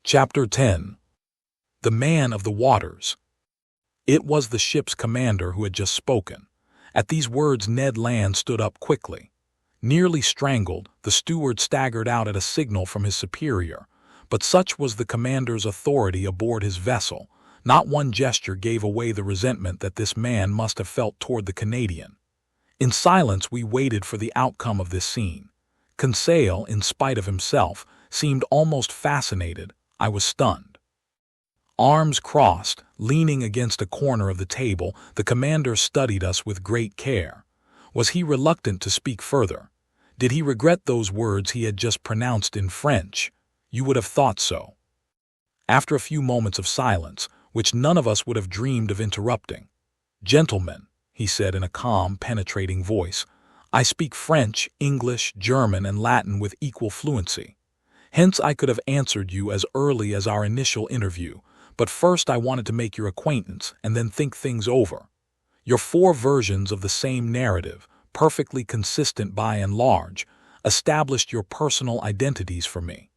Chapter 10. The Man of the Waters. It was the ship's commander who had just spoken. At these words Ned Land stood up quickly. Nearly strangled, the steward staggered out at a signal from his superior, but such was the commander's authority aboard his vessel, not one gesture gave away the resentment that this man must have felt toward the Canadian. In silence we waited for the outcome of this scene. Conseil, in spite of himself, seemed almost fascinated. I was stunned. Arms crossed, leaning against a corner of the table, the commander studied us with great care. Was he reluctant to speak further? Did he regret those words he had just pronounced in French? You would have thought so. After a few moments of silence, which none of us would have dreamed of interrupting, "Gentlemen," he said in a calm, penetrating voice, "I speak French, English, German, and Latin with equal fluency. Hence I could have answered you as early as our initial interview, but first I wanted to make your acquaintance and then think things over. Your 4 versions of the same narrative, perfectly consistent by and large, established your personal identities for me.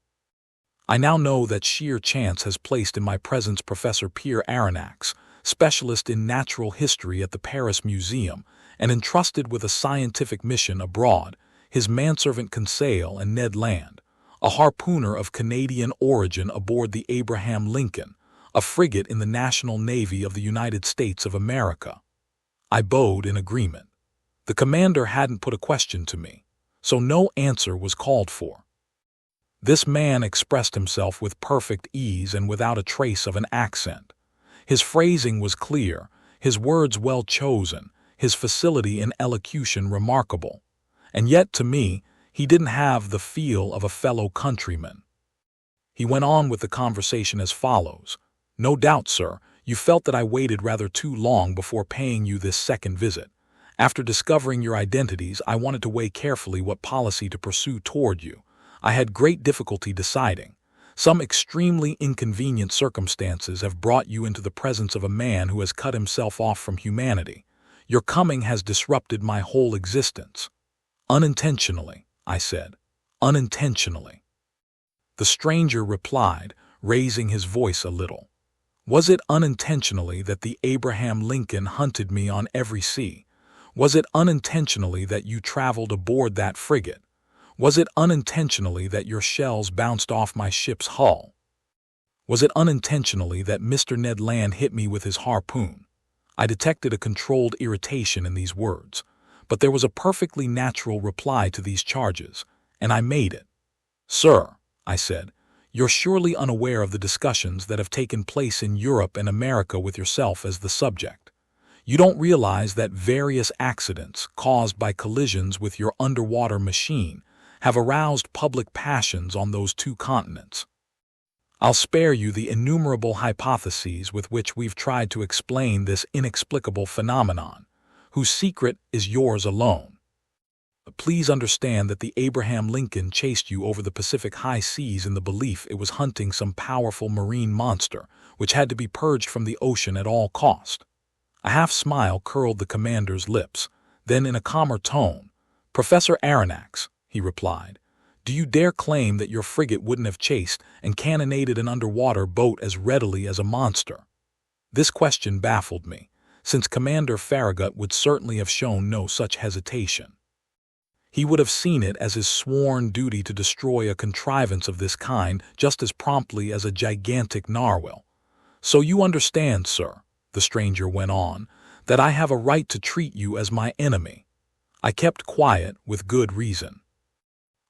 I now know that sheer chance has placed in my presence Professor Pierre Aronnax, specialist in natural history at the Paris Museum, and entrusted with a scientific mission abroad, his manservant Conseil and Ned Land, a harpooner of Canadian origin aboard the Abraham Lincoln, a frigate in the National Navy of the United States of America." I bowed in agreement. The commander hadn't put a question to me, so no answer was called for. This man expressed himself with perfect ease and without a trace of an accent. His phrasing was clear, his words well chosen, his facility in elocution remarkable. And yet, to me, he didn't have the feel of a fellow countryman. He went on with the conversation as follows. "No doubt, sir, you felt that I waited rather too long before paying you this second visit. After discovering your identities, I wanted to weigh carefully what policy to pursue toward you. I had great difficulty deciding. Some extremely inconvenient circumstances have brought you into the presence of a man who has cut himself off from humanity. Your coming has disrupted my whole existence." "Unintentionally," I said. "Unintentionally." The stranger replied, raising his voice a little. "Was it unintentionally that the Abraham Lincoln hunted me on every sea? Was it unintentionally that you traveled aboard that frigate? Was it unintentionally that your shells bounced off my ship's hull? Was it unintentionally that Mr. Ned Land hit me with his harpoon?" I detected a controlled irritation in these words, but there was a perfectly natural reply to these charges, and I made it. "Sir," I said, "you're surely unaware of the discussions that have taken place in Europe and America with yourself as the subject. You don't realize that various accidents caused by collisions with your underwater machine have aroused public passions on those 2 continents. I'll spare you the innumerable hypotheses with which we've tried to explain this inexplicable phenomenon, whose secret is yours alone. Please understand that the Abraham Lincoln chased you over the Pacific high seas in the belief it was hunting some powerful marine monster, which had to be purged from the ocean at all cost." A half-smile curled the commander's lips. Then, in a calmer tone, "Professor Aronnax," he replied, "do you dare claim that your frigate wouldn't have chased and cannonaded an underwater boat as readily as a monster?" This question baffled me, since Commander Farragut would certainly have shown no such hesitation. He would have seen it as his sworn duty to destroy a contrivance of this kind just as promptly as a gigantic narwhal. "So you understand, sir," the stranger went on, "that I have a right to treat you as my enemy." I kept quiet with good reason.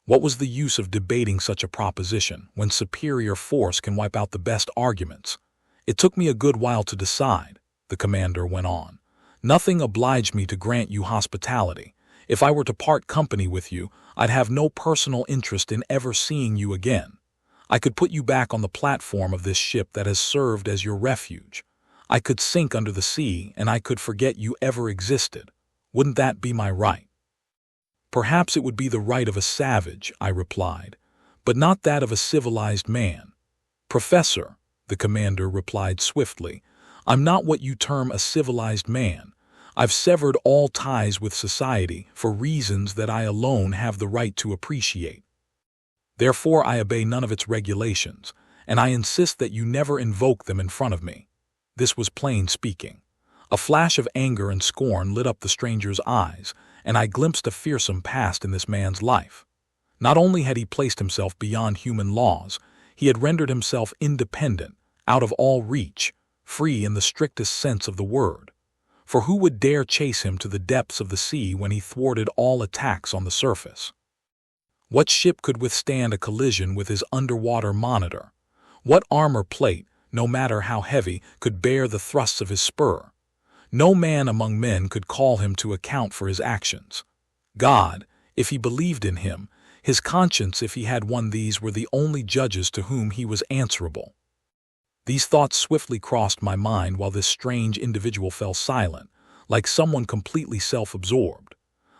What was the use of debating such a proposition when superior force can wipe out the best arguments? "It took me a good while to decide," the commander went on. "Nothing obliged me to grant you hospitality. If I were to part company with you, I'd have no personal interest in ever seeing you again. I could put you back on the platform of this ship that has served as your refuge. I could sink under the sea, and I could forget you ever existed. Wouldn't that be my right?" "Perhaps it would be the right of a savage," I replied, "but not that of a civilized man." "Professor," the commander replied swiftly, "I'm not what you term a civilized man. I've severed all ties with society for reasons that I alone have the right to appreciate. Therefore I obey none of its regulations, and I insist that you never invoke them in front of me." This was plain speaking. A flash of anger and scorn lit up the stranger's eyes, and I glimpsed a fearsome past in this man's life. Not only had he placed himself beyond human laws, he had rendered himself independent, out of all reach, free in the strictest sense of the word. For who would dare chase him to the depths of the sea when he thwarted all attacks on the surface? What ship could withstand a collision with his underwater monitor? What armor plate, no matter how heavy, could bear the thrusts of his spur? No man among men could call him to account for his actions. God, if he believed in him, his conscience if he had one, these were the only judges to whom he was answerable. These thoughts swiftly crossed my mind while this strange individual fell silent, like someone completely self-absorbed.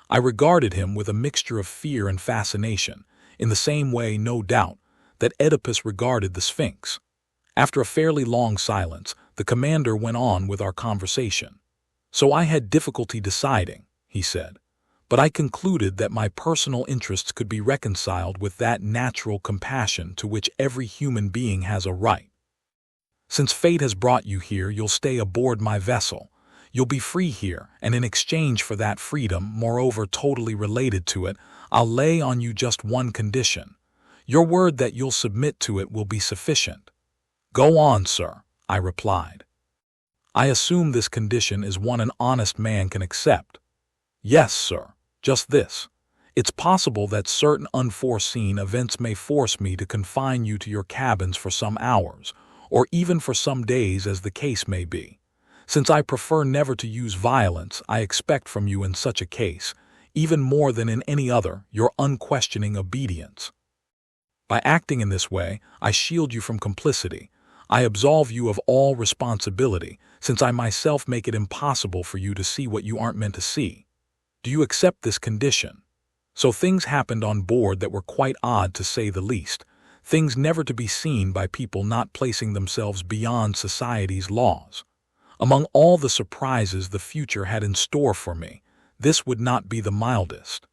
I regarded him with a mixture of fear and fascination, in the same way, no doubt, that Oedipus regarded the Sphinx. After a fairly long silence, the commander went on with our conversation. "So I had difficulty deciding," he said, "but I concluded that my personal interests could be reconciled with that natural compassion to which every human being has a right. Since fate has brought you here, you'll stay aboard my vessel. You'll be free here, and in exchange for that freedom, moreover totally related to it, I'll lay on you just one condition. Your word that you'll submit to it will be sufficient." "Go on, sir," I replied. "I assume this condition is one an honest man can accept." "Yes, sir, just this. It's possible that certain unforeseen events may force me to confine you to your cabins for some hours, or even for some days as the case may be. Since I prefer never to use violence, I expect from you in such a case, even more than in any other, your unquestioning obedience. By acting in this way, I shield you from complicity. I absolve you of all responsibility, since I myself make it impossible for you to see what you aren't meant to see. Do you accept this condition?" So things happened on board that were quite odd, to say the least, things never to be seen by people not placing themselves beyond society's laws. Among all the surprises the future had in store for me, this would not be the mildest.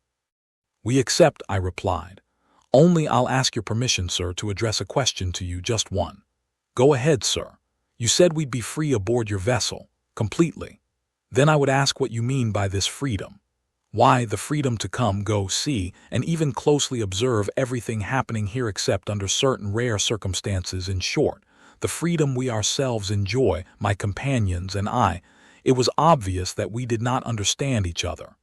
"We accept," I replied. "Only I'll ask your permission, sir, to address a question to you, just one." "Go ahead, sir. You said we'd be free aboard your vessel, completely. Then I would ask what you mean by this freedom." "Why, the freedom to come, go, see, and even closely observe everything happening here except under certain rare circumstances. In short, the freedom we ourselves enjoy, my companions and I." It was obvious that we did not understand each other.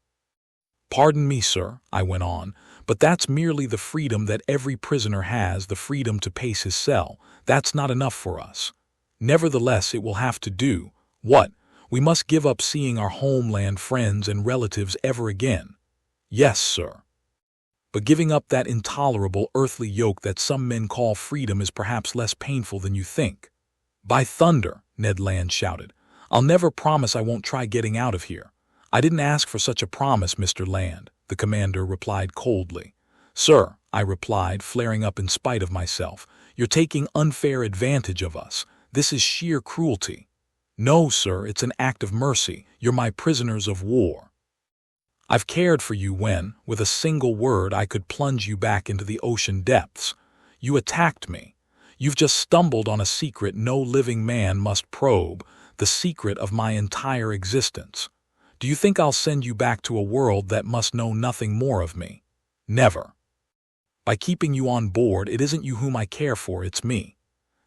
"Pardon me, sir," I went on, "but that's merely the freedom that every prisoner has, the freedom to pace his cell. That's not enough for us. Nevertheless, it will have to do. What? We must give up seeing our homeland, friends, and relatives ever again." "Yes, sir. But giving up that intolerable earthly yoke that some men call freedom is perhaps less painful than you think." "By thunder," Ned Land shouted, "I'll never promise I won't try getting out of here." "I didn't ask for such a promise, Mr. Land," the commander replied coldly. "Sir," I replied, flaring up in spite of myself, "you're taking unfair advantage of us. This is sheer cruelty." "No, sir, it's an act of mercy. You're my prisoners of war. I've cared for you when, with a single word, I could plunge you back into the ocean depths. You attacked me. You've just stumbled on a secret no living man must probe, the secret of my entire existence. Do you think I'll send you back to a world that must know nothing more of me? Never. By keeping you on board, it isn't you whom I care for, it's me."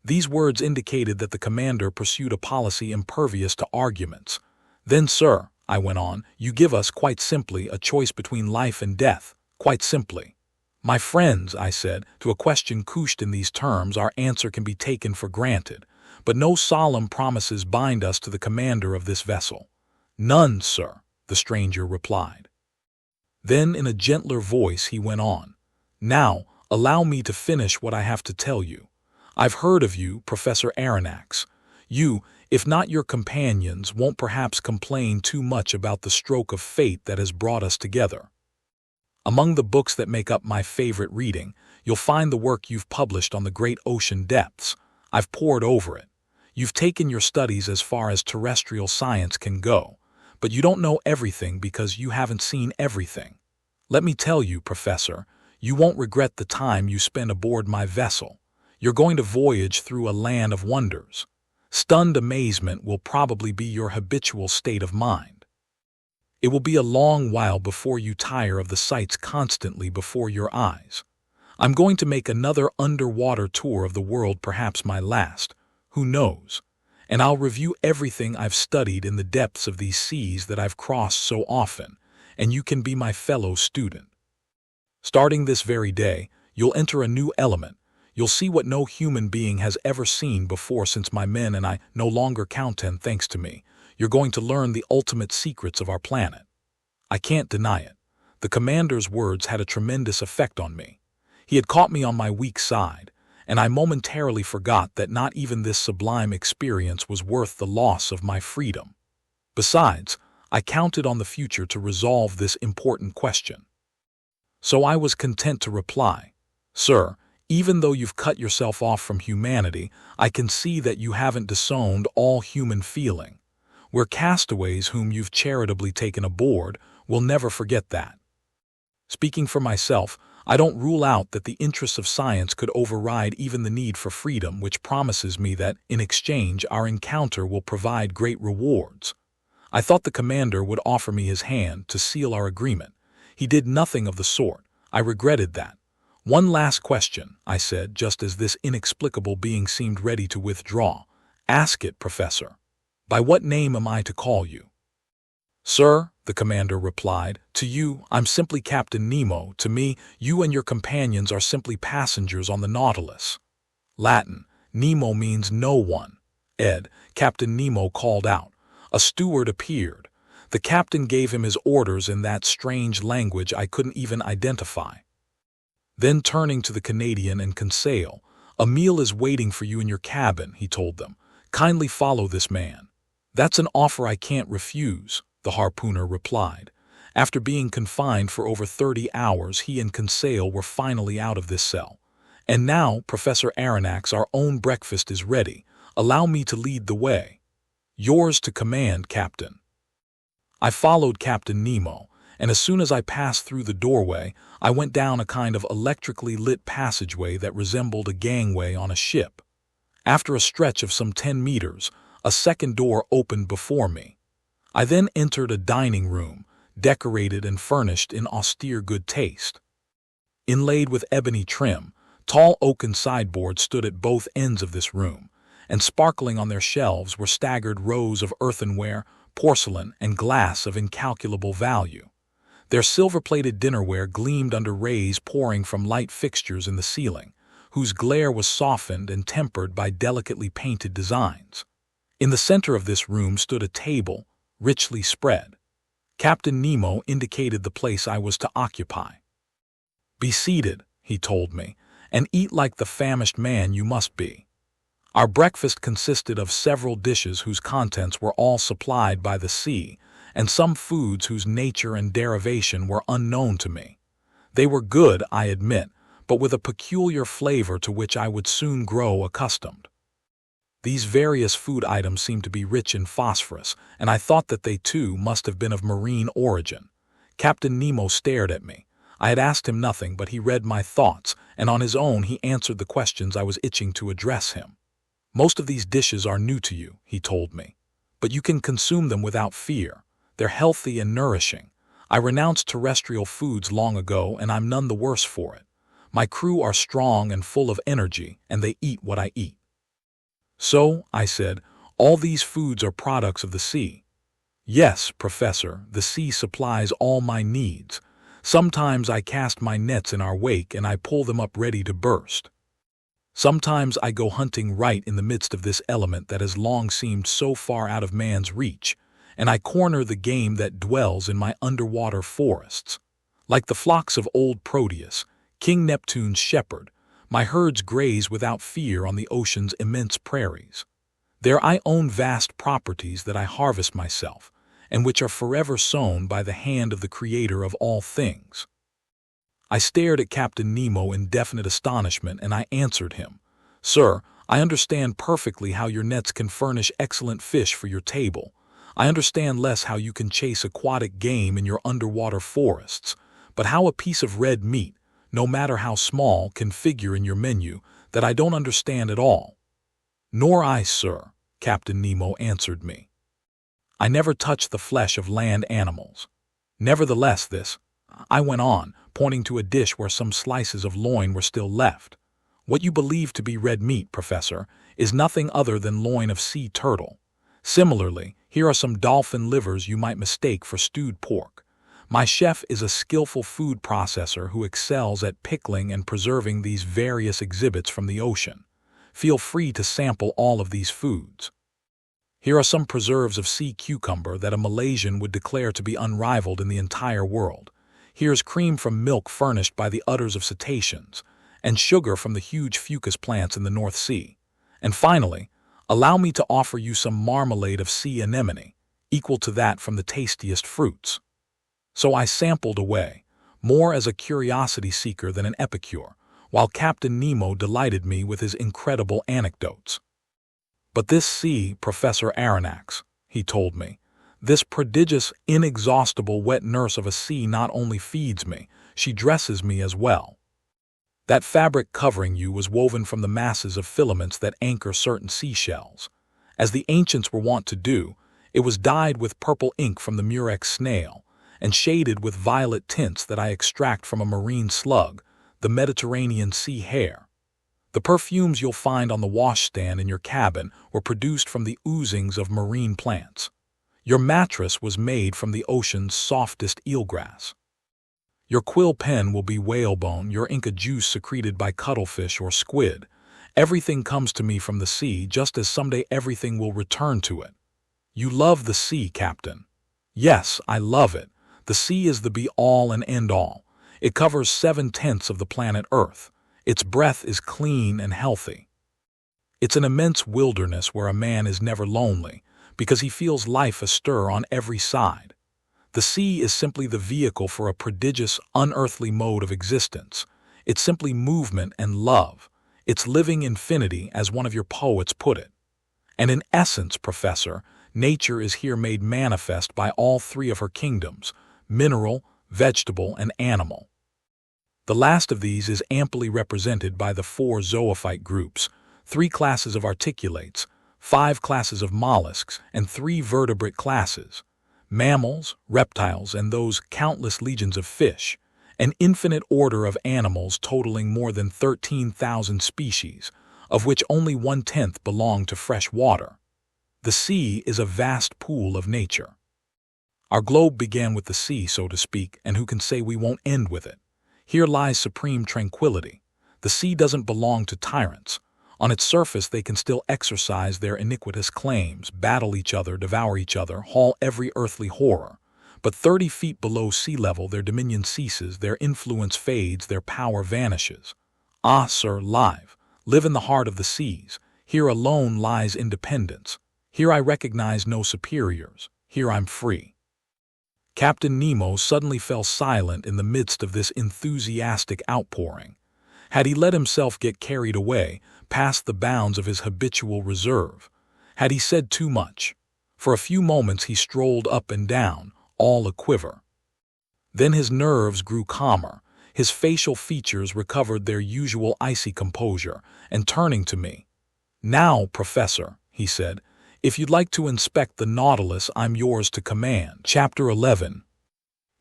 These words indicated that the commander pursued a policy impervious to arguments. "Then, sir," I went on, "you give us, quite simply, a choice between life and death, quite simply." "My friends," I said, "to a question couched in these terms, our answer can be taken for granted, but no solemn promises bind us to the commander of this vessel." "None, sir," the stranger replied. Then, in a gentler voice, he went on, "Now, allow me to finish what I have to tell you. I've heard of you, Professor Aronnax. You, if not your companions, won't perhaps complain too much about the stroke of fate that has brought us together. Among the books that make up my favorite reading, you'll find the work you've published on the great ocean depths. I've pored over it. You've taken your studies as far as terrestrial science can go, but you don't know everything because you haven't seen everything. Let me tell you, Professor, you won't regret the time you spend aboard my vessel. You're going to voyage through a land of wonders. Stunned amazement will probably be your habitual state of mind. It will be a long while before you tire of the sights constantly before your eyes. I'm going to make another underwater tour of the world, perhaps my last, who knows? And I'll review everything I've studied in the depths of these seas that I've crossed so often, and you can be my fellow student. Starting this very day, you'll enter a new element. You'll see what no human being has ever seen before since my men and I no longer count 10 thanks to me. You're going to learn the ultimate secrets of our planet. I can't deny it. The commander's words had a tremendous effect on me. He had caught me on my weak side, and I momentarily forgot that not even this sublime experience was worth the loss of my freedom. Besides, I counted on the future to resolve this important question. So I was content to reply, "Sir, even though you've cut yourself off from humanity, I can see that you haven't disowned all human feeling. We're castaways whom you've charitably taken aboard. We'll never forget that." Speaking for myself, I don't rule out that the interests of science could override even the need for freedom, which promises me that, in exchange, our encounter will provide great rewards. I thought the commander would offer me his hand to seal our agreement. He did nothing of the sort. I regretted that. "One last question," I said, just as this inexplicable being seemed ready to withdraw. "Ask it, Professor. By what name am I to call you?" "Sir," the commander replied, "to you, I'm simply Captain Nemo. To me, you and your companions are simply passengers on the Nautilus." Latin, Nemo means no one. "Ed," Captain Nemo called out. A steward appeared. The captain gave him his orders in that strange language I couldn't even identify. Then turning to the Canadian and Conseil, "A meal is waiting for you in your cabin," he told them. "Kindly follow this man." "That's an offer I can't refuse," the harpooner replied. After being confined for over 30 hours, he and Conseil were finally out of this cell. "And now, Professor Aronnax, our own breakfast is ready. Allow me to lead the way." "Yours to command, Captain." I followed Captain Nemo, and as soon as I passed through the doorway, I went down a kind of electrically lit passageway that resembled a gangway on a ship. After a stretch of some 10 meters, a second door opened before me. I then entered a dining room, decorated and furnished in austere good taste. Inlaid with ebony trim, tall oaken sideboards stood at both ends of this room, and sparkling on their shelves were staggered rows of earthenware, porcelain, and glass of incalculable value. Their silver-plated dinnerware gleamed under rays pouring from light fixtures in the ceiling, whose glare was softened and tempered by delicately painted designs. In the center of this room stood a table, richly spread. Captain Nemo indicated the place I was to occupy. "Be seated," he told me, "and eat like the famished man you must be." Our breakfast consisted of several dishes whose contents were all supplied by the sea, and some foods whose nature and derivation were unknown to me. They were good, I admit, but with a peculiar flavor to which I would soon grow accustomed. These various food items seemed to be rich in phosphorus, and I thought that they too must have been of marine origin. Captain Nemo stared at me. I had asked him nothing, but he read my thoughts, and on his own he answered the questions I was itching to address him. "Most of these dishes are new to you," he told me, "but you can consume them without fear. They're healthy and nourishing. I renounced terrestrial foods long ago, and I'm none the worse for it. My crew are strong and full of energy, and they eat what I eat." "So," I said, "all these foods are products of the sea?" "Yes, Professor, the sea supplies all my needs. Sometimes I cast my nets in our wake and I pull them up ready to burst. Sometimes I go hunting right in the midst of this element that has long seemed so far out of man's reach, and I corner the game that dwells in my underwater forests. Like the flocks of old Proteus, King Neptune's shepherd, my herds graze without fear on the ocean's immense prairies. There I own vast properties that I harvest myself, and which are forever sown by the hand of the Creator of all things." I stared at Captain Nemo in definite astonishment, and I answered him, "Sir, I understand perfectly how your nets can furnish excellent fish for your table. I understand less how you can chase aquatic game in your underwater forests, but how a piece of red meat, no matter how small, can figure in your menu, that I don't understand at all. Nor I, sir, Captain Nemo answered me. I never touched the flesh of land animals. Nevertheless, I went on, pointing to a dish where some slices of loin were still left. What you believe to be red meat, Professor, is nothing other than loin of sea turtle. Similarly, here are some dolphin livers you might mistake for stewed pork. My chef is a skillful food processor who excels at pickling and preserving these various exhibits from the ocean. Feel free to sample all of these foods. Here are some preserves of sea cucumber that a Malaysian would declare to be unrivaled in the entire world. Here's cream from milk furnished by the udders of cetaceans, and sugar from the huge fucus plants in the North Sea. And finally, allow me to offer you some marmalade of sea anemone, equal to that from the tastiest fruits. So I sampled away, more as a curiosity seeker than an epicure, while Captain Nemo delighted me with his incredible anecdotes. But this sea, Professor Aronnax, he told me, this prodigious, inexhaustible wet nurse of a sea not only feeds me, she dresses me as well. That fabric covering you was woven from the masses of filaments that anchor certain seashells. As the ancients were wont to do, it was dyed with purple ink from the murex snail, and shaded with violet tints that I extract from a marine slug, the Mediterranean sea hare. The perfumes you'll find on the washstand in your cabin were produced from the oozings of marine plants. Your mattress was made from the ocean's softest eelgrass. Your quill pen will be whalebone, your ink a juice secreted by cuttlefish or squid. Everything comes to me from the sea, just as someday everything will return to it. You love the sea, Captain. Yes, I love it. The sea is the be-all and end-all. It covers 7/10 of the planet Earth. Its breath is clean and healthy. It's an immense wilderness where a man is never lonely, because he feels life astir on every side. The sea is simply the vehicle for a prodigious, unearthly mode of existence. It's simply movement and love. It's living infinity, as one of your poets put it. And in essence, Professor, nature is here made manifest by all three of her kingdoms: mineral, vegetable, and animal. The last of these is amply represented by the 4 zoophyte groups, 3 classes of articulates, 5 classes of mollusks, and 3 vertebrate classes: mammals, reptiles, and those countless legions of fish, an infinite order of animals totaling more than 13,000 species, of which only 1/10 belong to fresh water. The sea is a vast pool of nature. Our globe began with the sea, so to speak, and who can say we won't end with it? Here lies supreme tranquility. The sea doesn't belong to tyrants. On its surface they can still exercise their iniquitous claims, battle each other, devour each other, haul every earthly horror. But 30 feet below sea level their dominion ceases, their influence fades, their power vanishes. Ah, sir, live in the heart of the seas. Here alone lies independence. Here I recognize no superiors. Here I'm free. Captain Nemo suddenly fell silent in the midst of this enthusiastic outpouring. Had he let himself get carried away, past the bounds of his habitual reserve? Had he said too much? For a few moments he strolled up and down, all a-quiver. Then his nerves grew calmer, his facial features recovered their usual icy composure, and turning to me, "Now, Professor," he said, "if you'd like to inspect the Nautilus, I'm yours to command." Chapter 11.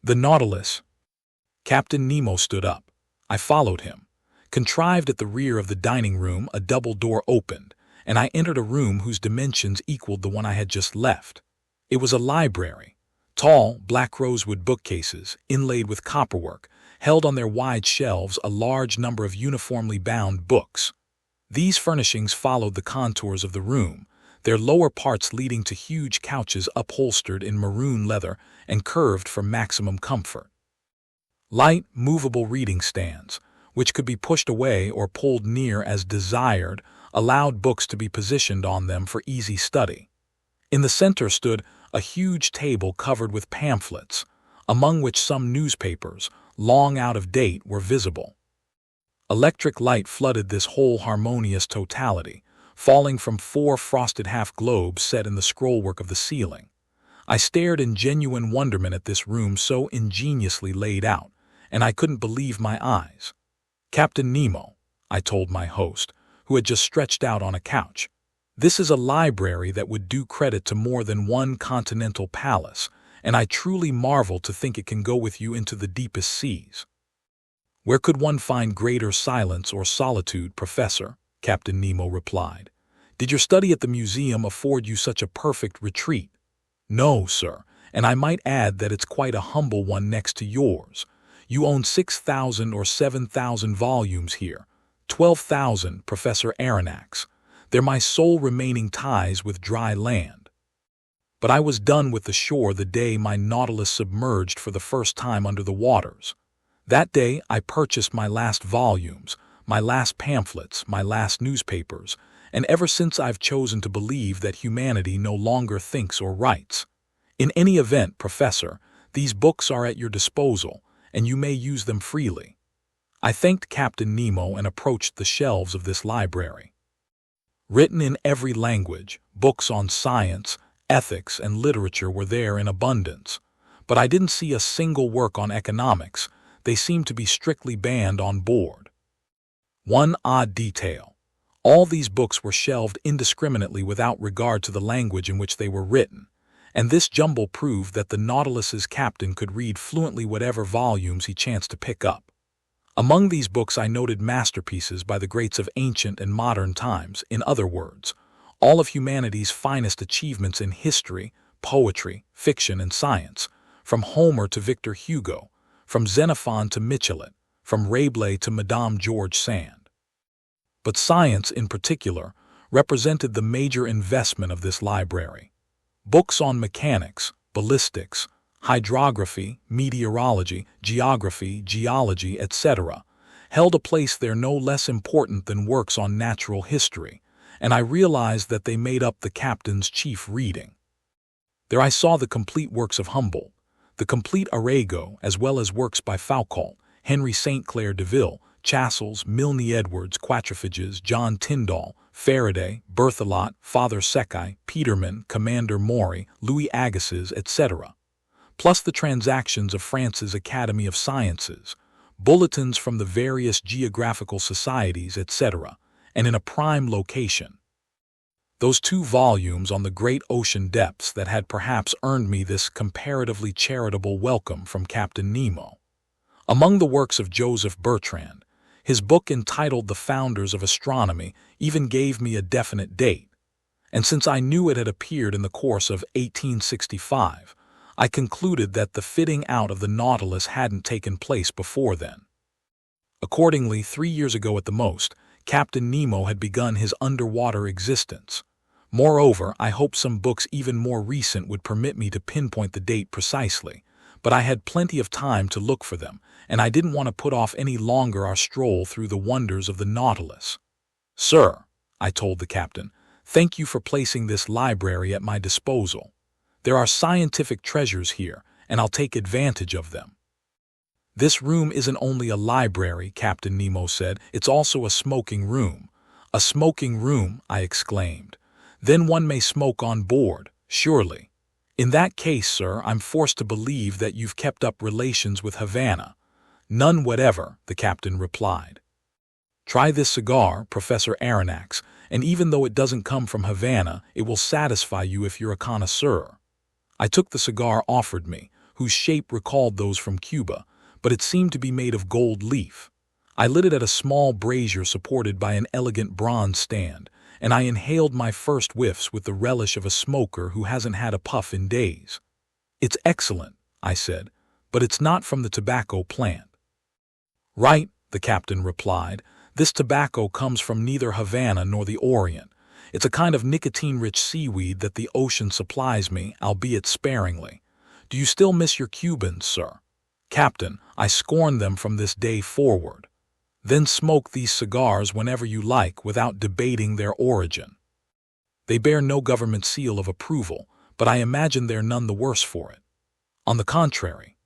The Nautilus. Captain Nemo stood up. I followed him. Contrived at the rear of the dining room, a double door opened, and I entered a room whose dimensions equaled the one I had just left. It was a library. Tall, black rosewood bookcases, inlaid with copperwork, held on their wide shelves a large number of uniformly bound books. These furnishings followed the contours of the room, their lower parts leading to huge couches upholstered in maroon leather and curved for maximum comfort. Light, movable reading stands, which could be pushed away or pulled near as desired, allowed books to be positioned on them for easy study. In the center stood a huge table covered with pamphlets, among which some newspapers, long out of date, were visible. Electric light flooded this whole harmonious totality, falling from 4 frosted half-globes set in the scrollwork of the ceiling. I stared in genuine wonderment at this room so ingeniously laid out, and I couldn't believe my eyes. "Captain Nemo," I told my host, who had just stretched out on a couch. "This is a library that would do credit to more than one continental palace, and I truly marvel to think it can go with you into the deepest seas." "Where could one find greater silence or solitude, Professor?" Captain Nemo replied. "Did your study at the museum afford you such a perfect retreat?" "No, sir, and I might add that it's quite a humble one next to yours. You own 6,000 or 7,000 volumes here. 12,000, Professor Aronnax. They're my sole remaining ties with dry land." But I was done with the shore the day my Nautilus submerged for the first time under the waters. That day I purchased my last volumes, my last pamphlets, my last newspapers, and ever since I've chosen to believe that humanity no longer thinks or writes. In any event, Professor, these books are at your disposal, and you may use them freely. I thanked Captain Nemo and approached the shelves of this library. Written in every language, books on science, ethics, and literature were there in abundance. But I didn't see a single work on economics. They seemed to be strictly banned on board. One odd detail: all these books were shelved indiscriminately without regard to the language in which they were written, and this jumble proved that the Nautilus's captain could read fluently whatever volumes he chanced to pick up. Among these books I noted masterpieces by the greats of ancient and modern times, in other words, all of humanity's finest achievements in history, poetry, fiction, and science, from Homer to Victor Hugo, from Xenophon to Michelet, from Rabelais to Madame George Sand. But science, in particular, represented the major investment of this library. Books on mechanics, ballistics, hydrography, meteorology, geography, geology, etc., held a place there no less important than works on natural history, and I realized that they made up the captain's chief reading. There I saw the complete works of Humboldt, the complete Arago, as well as works by Foucault, Henry St. Clair Deville, Chasles, Milne Edwards, Quatrefages, John Tyndall, Faraday, Berthelot, Father Secchi, Peterman, Commander Maury, Louis Agassiz, etc., plus the transactions of France's Academy of Sciences, bulletins from the various geographical societies, etc., and in a prime location. Those 2 volumes on the great ocean depths that had perhaps earned me this comparatively charitable welcome from Captain Nemo. Among the works of Joseph Bertrand, his book entitled The Founders of Astronomy even gave me a definite date, and since I knew it had appeared in the course of 1865, I concluded that the fitting out of the Nautilus hadn't taken place before then. Accordingly, 3 years ago at the most, Captain Nemo had begun his underwater existence. Moreover, I hoped some books even more recent would permit me to pinpoint the date precisely, but I had plenty of time to look for them, and I didn't want to put off any longer our stroll through the wonders of the Nautilus. "Sir," I told the captain, "thank you for placing this library at my disposal. There are scientific treasures here, and I'll take advantage of them." "This room isn't only a library," Captain Nemo said, "it's also a smoking room." "A smoking room," I exclaimed. "Then one may smoke on board, surely." "In that case, sir, I'm forced to believe that you've kept up relations with Havana." "None whatever," the captain replied. "Try this cigar, Professor Aronnax, and even though it doesn't come from Havana, it will satisfy you if you're a connoisseur." I took the cigar offered me, whose shape recalled those from Cuba, but it seemed to be made of gold leaf. I lit it at a small brazier supported by an elegant bronze stand, and I inhaled my first whiffs with the relish of a smoker who hasn't had a puff in days. "It's excellent," I said, "but it's not from the tobacco plant." "Right," the captain replied. "This tobacco comes from neither Havana nor the Orient. It's a kind of nicotine-rich seaweed that the ocean supplies me, albeit sparingly. Do you still miss your Cubans, sir?" "Captain, I scorn them from this day forward." "Then smoke these cigars whenever you like without debating their origin. They bear no government seal of approval, but I imagine they're none the worse for it." On the contrary.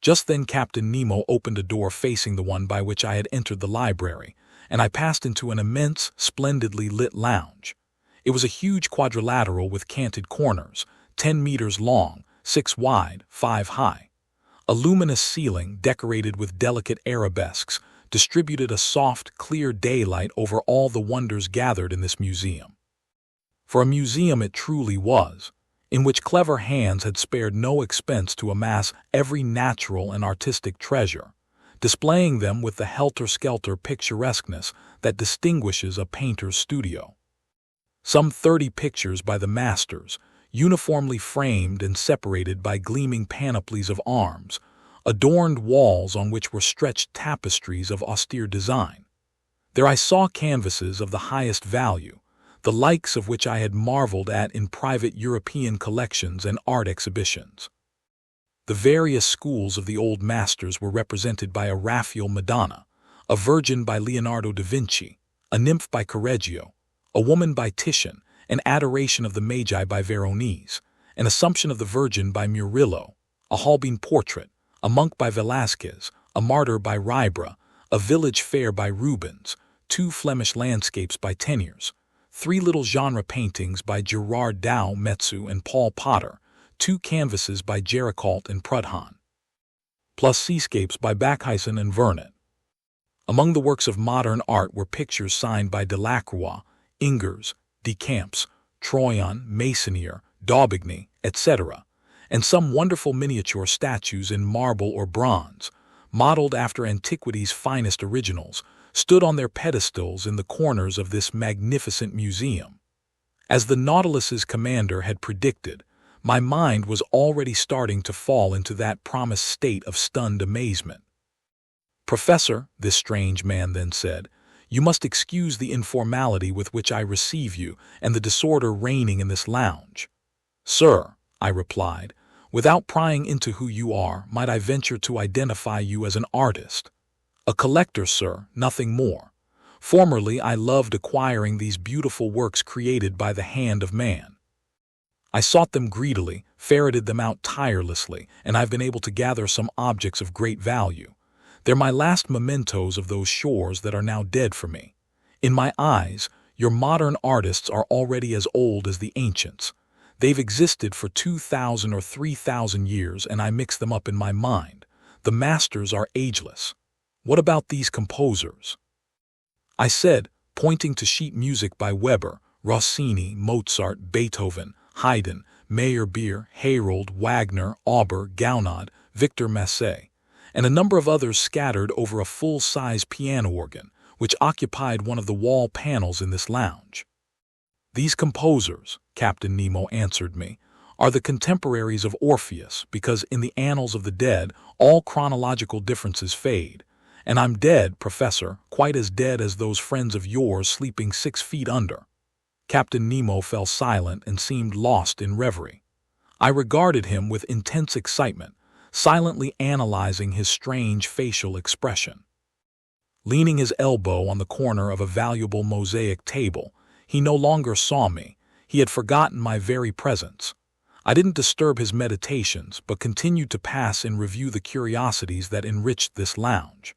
Just then Captain Nemo opened a door facing the one by which I had entered the library, and I passed into an immense, splendidly lit lounge. It was a huge quadrilateral with canted corners, 10 meters long, 6 wide, 5 high. A luminous ceiling decorated with delicate arabesques, distributed a soft, clear daylight over all the wonders gathered in this museum. For a museum it truly was, in which clever hands had spared no expense to amass every natural and artistic treasure, displaying them with the helter-skelter picturesqueness that distinguishes a painter's studio. Some 30 pictures by the masters, uniformly framed and separated by gleaming panoplies of arms, adorned walls on which were stretched tapestries of austere design. There I saw canvases of the highest value, the likes of which I had marveled at in private European collections and art exhibitions. The various schools of the old masters were represented by a Raphael Madonna, a Virgin by Leonardo da Vinci, a Nymph by Correggio, a Woman by Titian, an Adoration of the Magi by Veronese, an Assumption of the Virgin by Murillo, a Holbein portrait, a Monk by Velázquez, a Martyr by Ribera, a Village Fair by Rubens, 2 Flemish landscapes by Teniers, 3 little genre paintings by Gerard Dow Metsu and Paul Potter, 2 canvases by Géricault and Prudhon, plus seascapes by Backhuizen and Verne. Among the works of modern art were pictures signed by Delacroix, Ingres, Decamps, Troyon, Masonier, Daubigny, etc., and some wonderful miniature statues in marble or bronze, modeled after antiquity's finest originals, stood on their pedestals in the corners of this magnificent museum. As the Nautilus's commander had predicted, my mind was already starting to fall into that promised state of stunned amazement. "Professor," this strange man then said, "you must excuse the informality with which I receive you and the disorder reigning in this lounge." "Sir," I replied, "without prying into who you are, might I venture to identify you as an artist?" "A collector, sir, nothing more. Formerly I loved acquiring these beautiful works created by the hand of man. I sought them greedily, ferreted them out tirelessly, and I've been able to gather some objects of great value. They're my last mementos of those shores that are now dead for me. In my eyes, your modern artists are already as old as the ancients. They've existed for 2,000 or 3,000 years, and I mix them up in my mind. The masters are ageless. What about these composers?" I said, pointing to sheet music by Weber, Rossini, Mozart, Beethoven, Haydn, Meyerbeer, Herold, Wagner, Auber, Gounod, Victor Massé, and a number of others scattered over a full-size piano organ, which occupied one of the wall panels in this lounge. "These composers," Captain Nemo answered me, "are the contemporaries of Orpheus, because in the annals of the dead all chronological differences fade. And I'm dead, Professor, quite as dead as those friends of yours sleeping 6 feet under." Captain Nemo fell silent and seemed lost in reverie. I regarded him with intense excitement, silently analyzing his strange facial expression. Leaning his elbow on the corner of a valuable mosaic table, he no longer saw me. He had forgotten my very presence. I didn't disturb his meditations, but continued to pass in review the curiosities that enriched this lounge.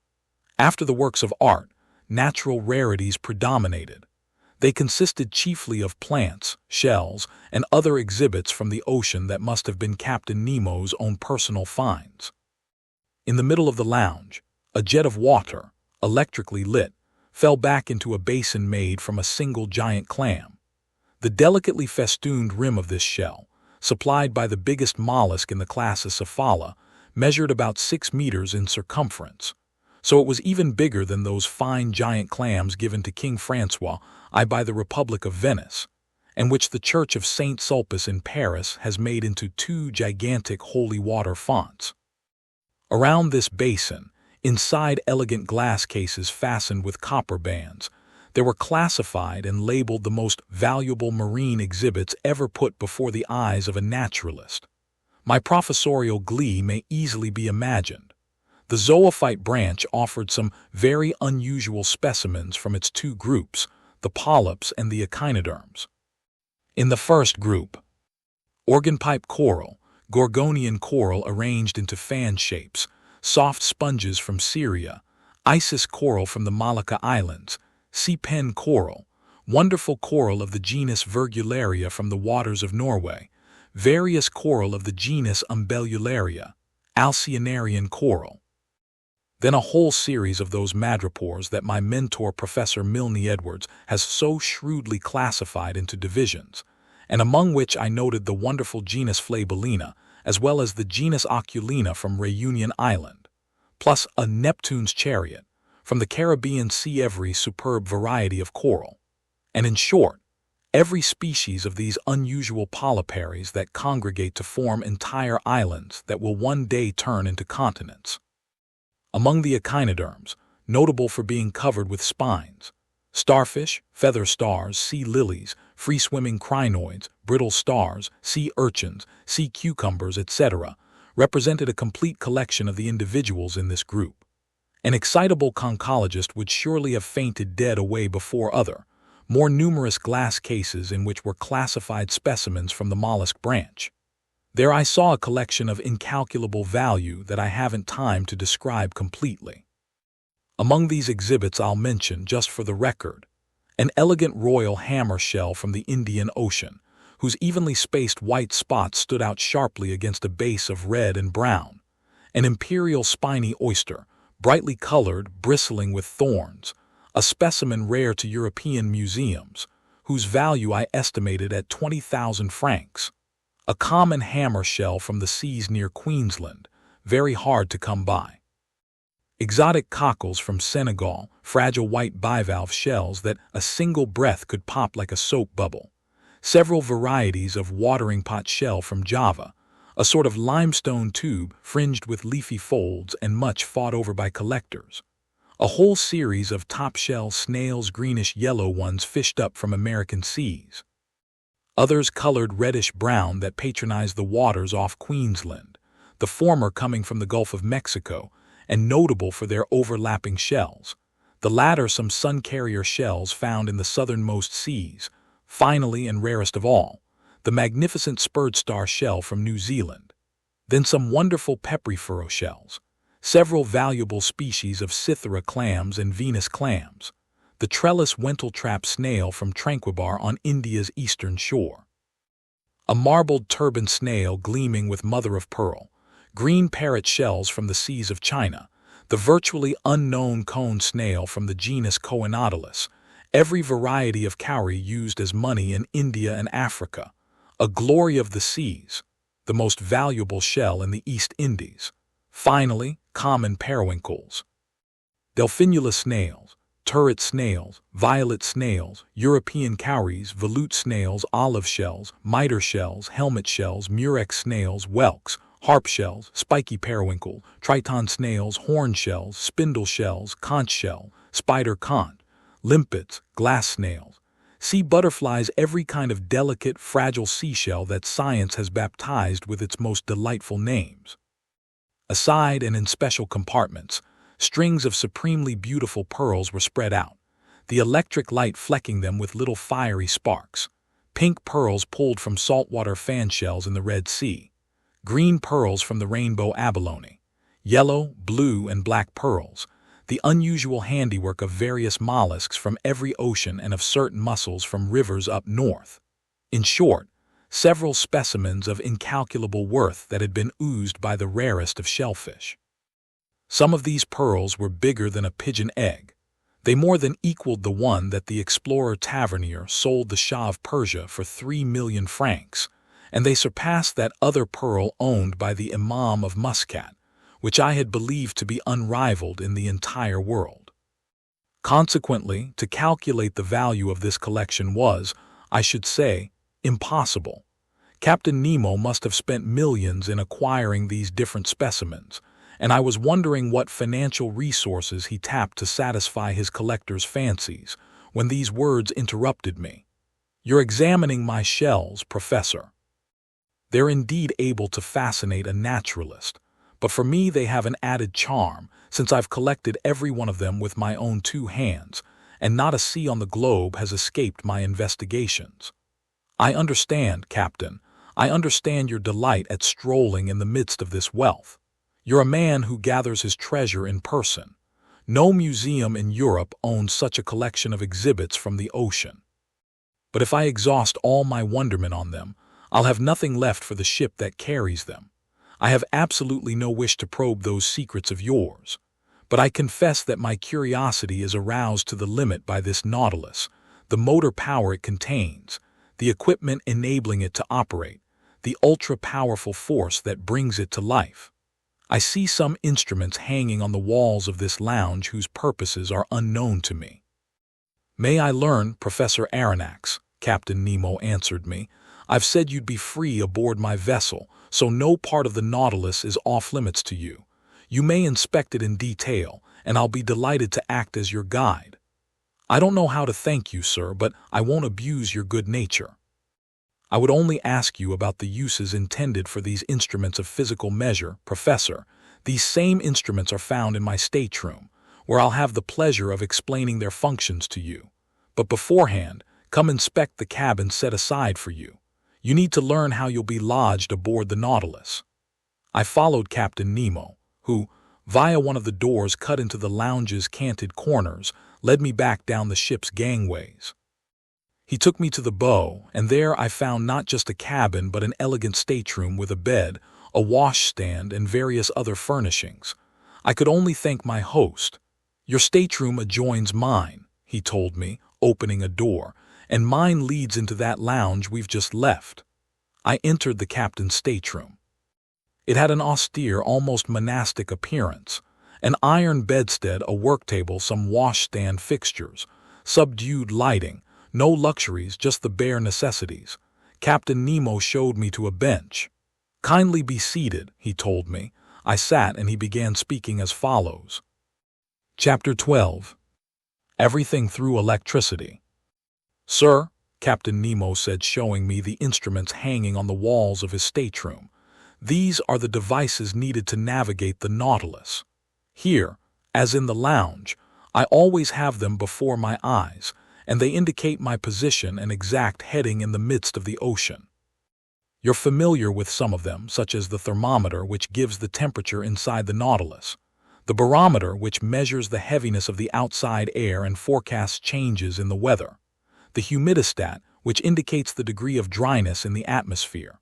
After the works of art, natural rarities predominated. They consisted chiefly of plants, shells, and other exhibits from the ocean that must have been Captain Nemo's own personal finds. In the middle of the lounge, a jet of water, electrically lit, fell back into a basin made from a single giant clam. The delicately festooned rim of this shell, supplied by the biggest mollusk in the class of Cephala, measured about 6 meters in circumference. So it was even bigger than those fine giant clams given to King Francois I by the Republic of Venice, and which the Church of Saint Sulpice in Paris has made into 2 gigantic holy water fonts. Around this basin, inside elegant glass cases fastened with copper bands, there were classified and labeled the most valuable marine exhibits ever put before the eyes of a naturalist. My professorial glee may easily be imagined. The zoophyte branch offered some very unusual specimens from its 2 groups, the polyps and the echinoderms. In the first group, organpipe coral, gorgonian coral arranged into fan shapes, soft sponges from Syria, Isis coral from the Malacca Islands, sea pen coral, wonderful coral of the genus Virgularia from the waters of Norway, various coral of the genus Umbellularia, Alcyonarian coral. Then a whole series of those madrepores that my mentor Professor Milne Edwards has so shrewdly classified into divisions, and among which I noted the wonderful genus Flabellina, as well as the genus Oculina from Reunion Island, plus a Neptune's chariot from the Caribbean Sea, every superb variety of coral, and in short, every species of these unusual polyparies that congregate to form entire islands that will one day turn into continents. Among the echinoderms, notable for being covered with spines, starfish, feather stars, sea lilies, free-swimming crinoids, brittle stars, sea urchins, sea cucumbers, etc., represented a complete collection of the individuals in this group. An excitable conchologist would surely have fainted dead away before other, more numerous glass cases in which were classified specimens from the mollusk branch. There I saw a collection of incalculable value that I haven't time to describe completely. Among these exhibits I'll mention, just for the record, an elegant royal hammer shell from the Indian Ocean, whose evenly spaced white spots stood out sharply against a base of red and brown, an imperial spiny oyster, brightly colored, bristling with thorns, a specimen rare to European museums, whose value I estimated at 20,000 francs, a common hammer shell from the seas near Queensland, very hard to come by. Exotic cockles from Senegal, fragile white bivalve shells that a single breath could pop like a soap bubble, several varieties of watering pot shell from Java, a sort of limestone tube fringed with leafy folds and much fought over by collectors, a whole series of top-shell snails, greenish-yellow ones fished up from American seas, others colored reddish-brown that patronize the waters off Queensland, the former coming from the Gulf of Mexico and notable for their overlapping shells, the latter some sun carrier shells found in the southernmost seas, finally and rarest of all, the magnificent spurred star shell from New Zealand, then some wonderful peprifero shells, several valuable species of Cythera clams and Venus clams, the trellis wenteltrap snail from Tranquebar on India's eastern shore, a marbled turban snail gleaming with mother-of-pearl, green parrot shells from the seas of China, the virtually unknown cone snail from the genus Nautilus, every variety of cowrie used as money in India and Africa, a glory of the seas, the most valuable shell in the East Indies, finally, common periwinkles, delphinula snails, turret snails, violet snails, European cowries, volute snails, olive shells, mitre shells, helmet shells, murex snails, whelks, harp shells, spiky periwinkle, triton snails, horn shells, spindle shells, conch shell, spider conch, limpets, glass snails, sea butterflies, every kind of delicate, fragile seashell that science has baptized with its most delightful names. Aside and in special compartments, strings of supremely beautiful pearls were spread out, the electric light flecking them with little fiery sparks, pink pearls pulled from saltwater fan shells in the Red Sea, green pearls from the rainbow abalone, yellow, blue, and black pearls, the unusual handiwork of various mollusks from every ocean and of certain mussels from rivers up north. In short, several specimens of incalculable worth that had been oozed by the rarest of shellfish. Some of these pearls were bigger than a pigeon egg. They more than equaled the one that the explorer Tavernier sold the Shah of Persia for 3 million francs, and they surpassed that other pearl owned by the Imam of Muscat, which I had believed to be unrivaled in the entire world. Consequently, to calculate the value of this collection was, I should say, impossible. Captain Nemo must have spent millions in acquiring these different specimens, and I was wondering what financial resources he tapped to satisfy his collector's fancies, when these words interrupted me. "You're examining my shells, Professor. They're indeed able to fascinate a naturalist, but for me they have an added charm, since I've collected every one of them with my own 2 hands, and not a sea on the globe has escaped my investigations. I understand, Captain, I understand your delight at strolling in the midst of this wealth. You're a man who gathers his treasure in person. No museum in Europe owns such a collection of exhibits from the ocean. But if I exhaust all my wonderment on them, I'll have nothing left for the ship that carries them. I have absolutely no wish to probe those secrets of yours. But I confess that my curiosity is aroused to the limit by this Nautilus, the motor power it contains, the equipment enabling it to operate, the ultra-powerful force that brings it to life. I see some instruments hanging on the walls of this lounge whose purposes are unknown to me. "May I learn, Professor Aronnax?" Captain Nemo answered me. "I've said you'd be free aboard my vessel, so no part of the Nautilus is off-limits to you. You may inspect it in detail, and I'll be delighted to act as your guide." "I don't know how to thank you, sir, but I won't abuse your good nature. I would only ask you about the uses intended for these instruments of physical measure, Professor. These same instruments are found in my stateroom, where I'll have the pleasure of explaining their functions to you. But beforehand, come inspect the cabin set aside for you. You need to learn how you'll be lodged aboard the Nautilus." I followed Captain Nemo, who, via one of the doors cut into the lounge's canted corners, led me back down the ship's gangways. He took me to the bow, and there I found not just a cabin but an elegant stateroom with a bed, a washstand, and various other furnishings. I could only thank my host. "Your stateroom adjoins mine," he told me, opening a door, "and mine leads into that lounge we've just left." I entered the captain's stateroom. It had an austere, almost monastic appearance. An iron bedstead, a worktable, some washstand fixtures, subdued lighting, no luxuries, just the bare necessities. Captain Nemo showed me to a bench. "Kindly be seated," he told me. I sat, and he began speaking as follows. Chapter 12. Everything through electricity. "Sir," Captain Nemo said, showing me the instruments hanging on the walls of his stateroom, "these are the devices needed to navigate the Nautilus. Here, as in the lounge, I always have them before my eyes, and they indicate my position and exact heading in the midst of the ocean. You're familiar with some of them, such as the thermometer, which gives the temperature inside the Nautilus, the barometer, which measures the heaviness of the outside air and forecasts changes in the weather, the humidistat, which indicates the degree of dryness in the atmosphere,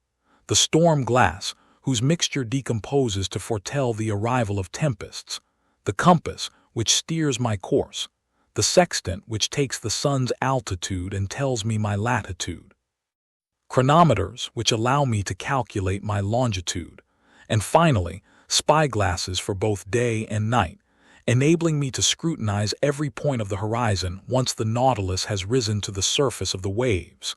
the storm glass, whose mixture decomposes to foretell the arrival of tempests, the compass, which steers my course, the sextant, which takes the sun's altitude and tells me my latitude, chronometers, which allow me to calculate my longitude, and finally, spyglasses for both day and night, enabling me to scrutinize every point of the horizon once the Nautilus has risen to the surface of the waves.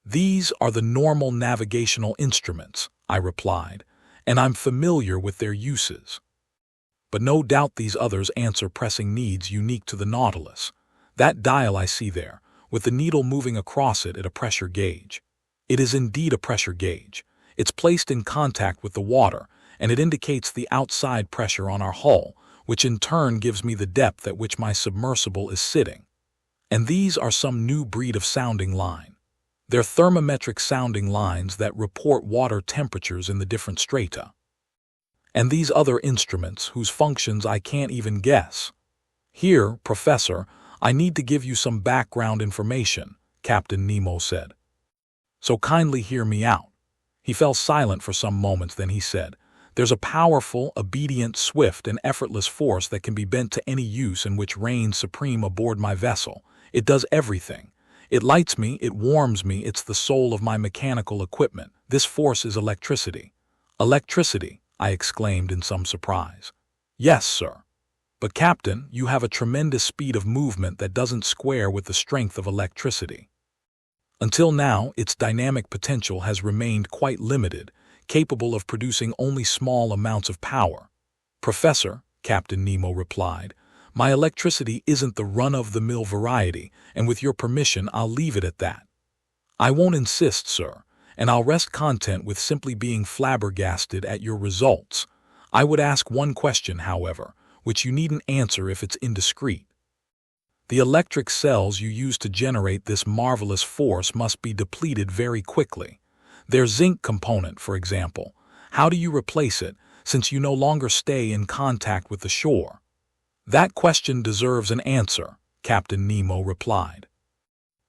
"These are the normal navigational instruments," I replied, "and I'm familiar with their uses. But no doubt these others answer pressing needs unique to the Nautilus. That dial I see there, with the needle moving across it at a pressure gauge. It is indeed a pressure gauge. It's placed in contact with the water, and it indicates the outside pressure on our hull, which in turn gives me the depth at which my submersible is sitting. And these are some new breed of sounding line. They're thermometric sounding lines that report water temperatures in the different strata. And these other instruments, whose functions I can't even guess. Here, Professor, I need to give you some background information," Captain Nemo said. "So kindly hear me out." He fell silent for some moments, then he said, "There's a powerful, obedient, swift, and effortless force that can be bent to any use and which reigns supreme aboard my vessel. It does everything. It lights me, it warms me, it's the soul of my mechanical equipment. This force is electricity." "Electricity?" I exclaimed in some surprise. "Yes, sir. But, Captain, you have a tremendous speed of movement that doesn't square with the strength of electricity. Until now, its dynamic potential has remained quite limited, capable of producing only small amounts of power." "Professor," Captain Nemo replied, "my electricity isn't the run-of-the-mill variety, and with your permission I'll leave it at that. I won't insist, sir, and I'll rest content with simply being flabbergasted at your results. I would ask one question, however, which you needn't answer if it's indiscreet. The electric cells you use to generate this marvelous force must be depleted very quickly. Their zinc component, for example, how do you replace it, since you no longer stay in contact with the shore?" "That question deserves an answer," Captain Nemo replied.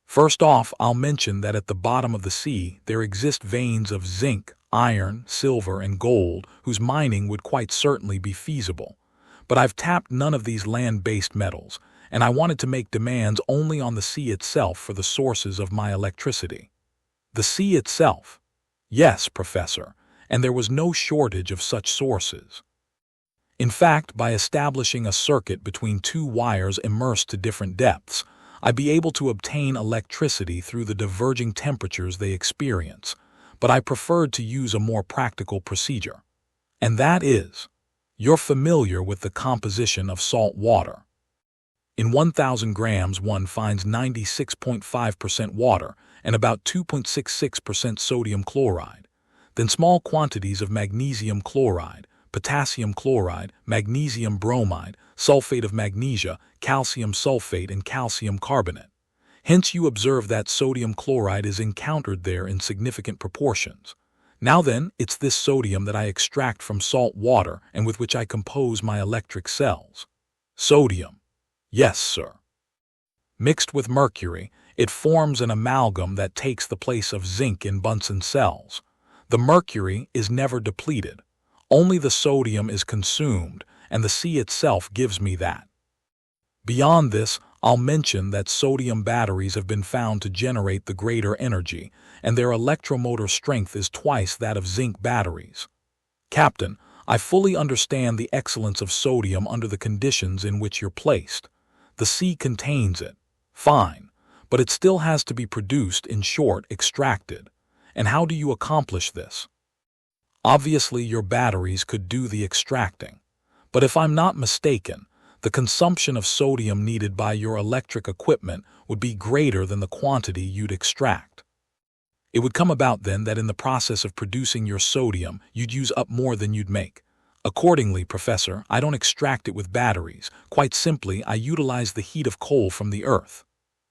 "First off, I'll mention that at the bottom of the sea there exist veins of zinc, iron, silver, and gold whose mining would quite certainly be feasible. But I've tapped none of these land-based metals, and I wanted to make demands only on the sea itself for the sources of my electricity. The sea itself? Yes, Professor, and there was no shortage of such sources. In fact, by establishing a circuit between two wires immersed to different depths, I'd be able to obtain electricity through the diverging temperatures they experience, but I preferred to use a more practical procedure. And that is, you're familiar with the composition of salt water. In 1,000 grams, one finds 96.5% water and about 2.66% sodium chloride. Then small quantities of magnesium chloride, potassium chloride, magnesium bromide, sulfate of magnesia, calcium sulfate, and calcium carbonate. Hence you observe that sodium chloride is encountered there in significant proportions. Now then, it's this sodium that I extract from salt water and with which I compose my electric cells. Sodium. Yes, sir. Mixed with mercury, it forms an amalgam that takes the place of zinc in Bunsen cells. The mercury is never depleted. Only the sodium is consumed, and the sea itself gives me that. Beyond this, I'll mention that sodium batteries have been found to generate the greater energy, and their electromotor strength is twice that of zinc batteries. Captain, I fully understand the excellence of sodium under the conditions in which you're placed. The sea contains it. Fine. But it still has to be produced, in short, extracted. And how do you accomplish this? Obviously, your batteries could do the extracting. But if I'm not mistaken, the consumption of sodium needed by your electric equipment would be greater than the quantity you'd extract. It would come about then that in the process of producing your sodium, you'd use up more than you'd make. Accordingly, Professor, I don't extract it with batteries. Quite simply, I utilize the heat of coal from the earth.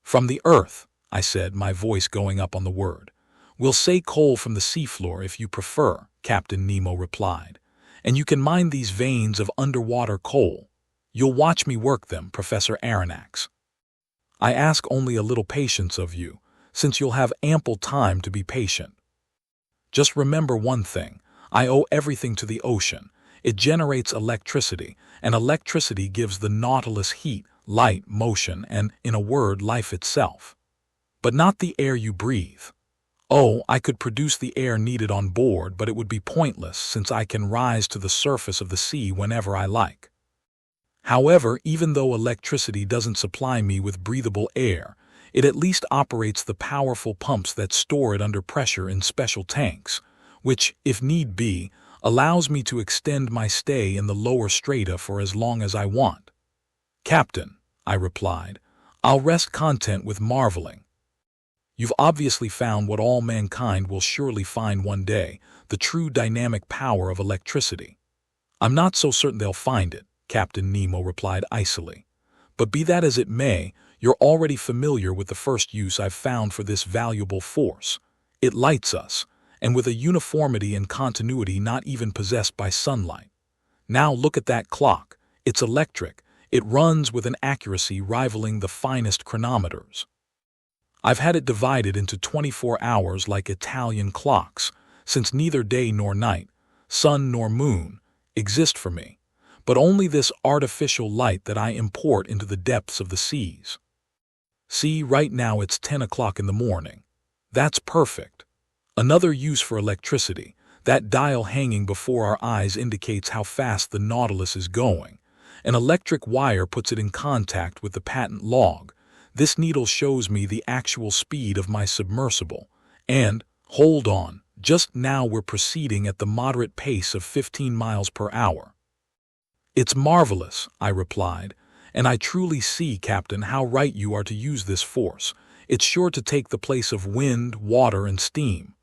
From the earth, I said, my voice going up on the word. We'll say coal from the seafloor if you prefer, Captain Nemo replied. And you can mine these veins of underwater coal. You'll watch me work them, Professor Aronnax. I ask only a little patience of you, since you'll have ample time to be patient. Just remember one thing, I owe everything to the ocean. It generates electricity, and electricity gives the Nautilus heat, light, motion, and, in a word, life itself. But not the air you breathe. Oh, I could produce the air needed on board, but it would be pointless since I can rise to the surface of the sea whenever I like. However, even though electricity doesn't supply me with breathable air, it at least operates the powerful pumps that store it under pressure in special tanks, which, if need be, allows me to extend my stay in the lower strata for as long as I want. Captain, I replied, I'll rest content with marveling. You've obviously found what all mankind will surely find one day, the true dynamic power of electricity. I'm not so certain they'll find it, Captain Nemo replied icily. But be that as it may, you're already familiar with the first use I've found for this valuable force. It lights us, and with a uniformity and continuity not even possessed by sunlight. Now look at that clock. It's electric. It runs with an accuracy rivaling the finest chronometers. I've had it divided into 24 hours like Italian clocks, since neither day nor night, sun nor moon, exist for me, but only this artificial light that I import into the depths of the seas. See, right now it's 10 o'clock in the morning. That's perfect. Another use for electricity, that dial hanging before our eyes indicates how fast the Nautilus is going. An electric wire puts it in contact with the patent log. This needle shows me the actual speed of my submersible. And, hold on, just now we're proceeding at the moderate pace of 15 miles per hour. It's marvelous, I replied, and I truly see, Captain, how right you are to use this force. It's sure to take the place of wind, water, and steam.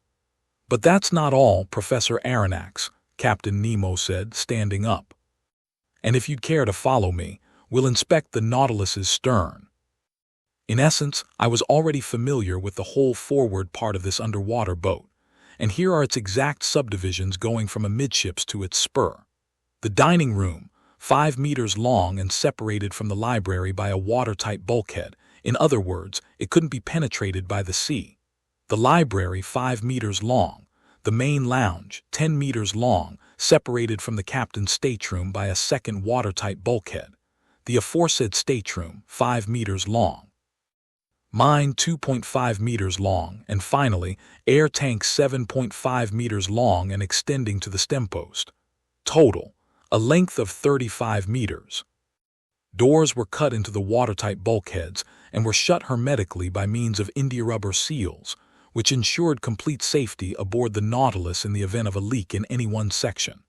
But that's not all, Professor Aronnax, Captain Nemo said, standing up. And if you'd care to follow me, we'll inspect the Nautilus's stern. In essence, I was already familiar with the whole forward part of this underwater boat, and here are its exact subdivisions going from amidships to its spur. The dining room, 5 meters long and separated from the library by a watertight bulkhead. In other words, it couldn't be penetrated by the sea. The library, 5 meters long. The main lounge, 10 meters long, separated from the captain's stateroom by a second watertight bulkhead. The aforesaid stateroom, 5 meters long. Mine 2.5 meters long, and finally, air tank 7.5 meters long and extending to the stem post. Total, a length of 35 meters. Doors were cut into the watertight bulkheads and were shut hermetically by means of India rubber seals, which ensured complete safety aboard the Nautilus in the event of a leak in any one section.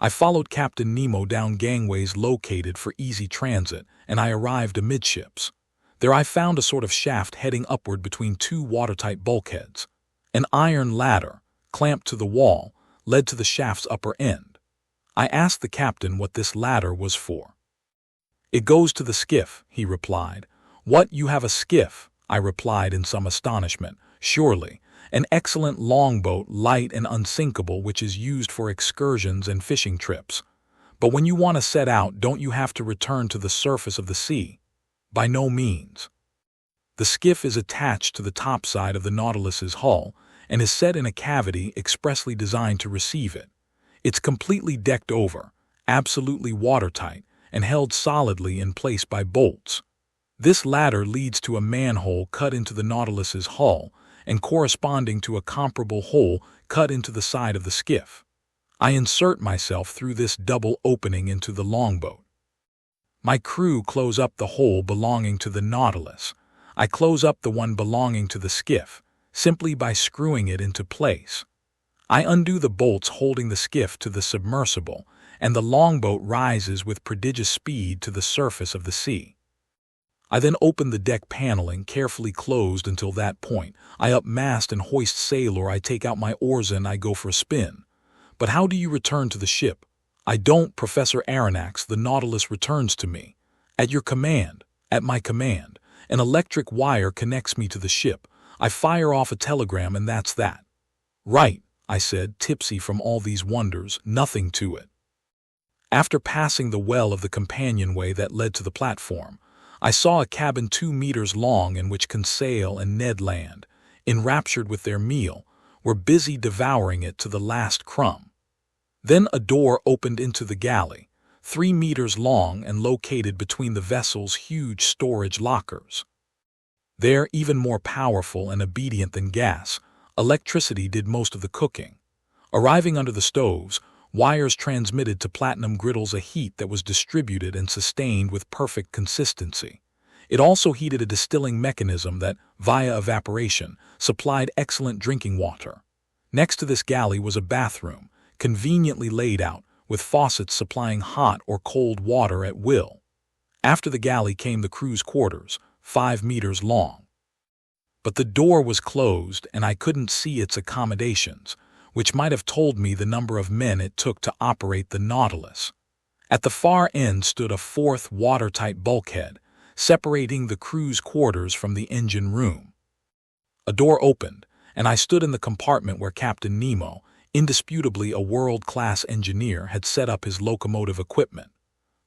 I followed Captain Nemo down gangways located for easy transit, and I arrived amidships. There I found a sort of shaft heading upward between two watertight bulkheads. An iron ladder, clamped to the wall, led to the shaft's upper end. I asked the captain what this ladder was for. "It goes to the skiff," he replied. "What, you have a skiff?" I replied in some astonishment. "Surely, an excellent longboat, light and unsinkable, which is used for excursions and fishing trips. But when you want to set out, don't you have to return to the surface of the sea?" "By no means. The skiff is attached to the topside of the Nautilus's hull and is set in a cavity expressly designed to receive it. It's completely decked over, absolutely watertight, and held solidly in place by bolts. This ladder leads to a manhole cut into the Nautilus's hull and corresponding to a comparable hole cut into the side of the skiff. I insert myself through this double opening into the longboat. My crew close up the hole belonging to the Nautilus. I close up the one belonging to the skiff, simply by screwing it into place. I undo the bolts holding the skiff to the submersible, and the longboat rises with prodigious speed to the surface of the sea. I then open the deck paneling, carefully closed until that point. I up mast and hoist sail, or I take out my oars and I go for a spin. But how do you return to the ship? "I don't, Professor Aronnax. The Nautilus returns to me. At your command." "At my command. An electric wire connects me to the ship. I fire off a telegram and that's that." "Right," I said, tipsy from all these wonders, nothing to it. After passing the well of the companionway that led to the platform, I saw a cabin 2 meters long in which Conseil and Ned Land, enraptured with their meal, were busy devouring it to the last crumb. Then a door opened into the galley, 3 meters long and located between the vessel's huge storage lockers. There, even more powerful and obedient than gas, electricity did most of the cooking. Arriving under the stoves, wires transmitted to platinum griddles a heat that was distributed and sustained with perfect consistency. It also heated a distilling mechanism that, via evaporation, supplied excellent drinking water. Next to this galley was a bathroom, conveniently laid out, with faucets supplying hot or cold water at will. After the galley came the crew's quarters, 5 meters long. But the door was closed and I couldn't see its accommodations, which might have told me the number of men it took to operate the Nautilus. At the far end stood a fourth watertight bulkhead, separating the crew's quarters from the engine room. A door opened, and I stood in the compartment where Captain Nemo, indisputably a world-class engineer, had set up his locomotive equipment.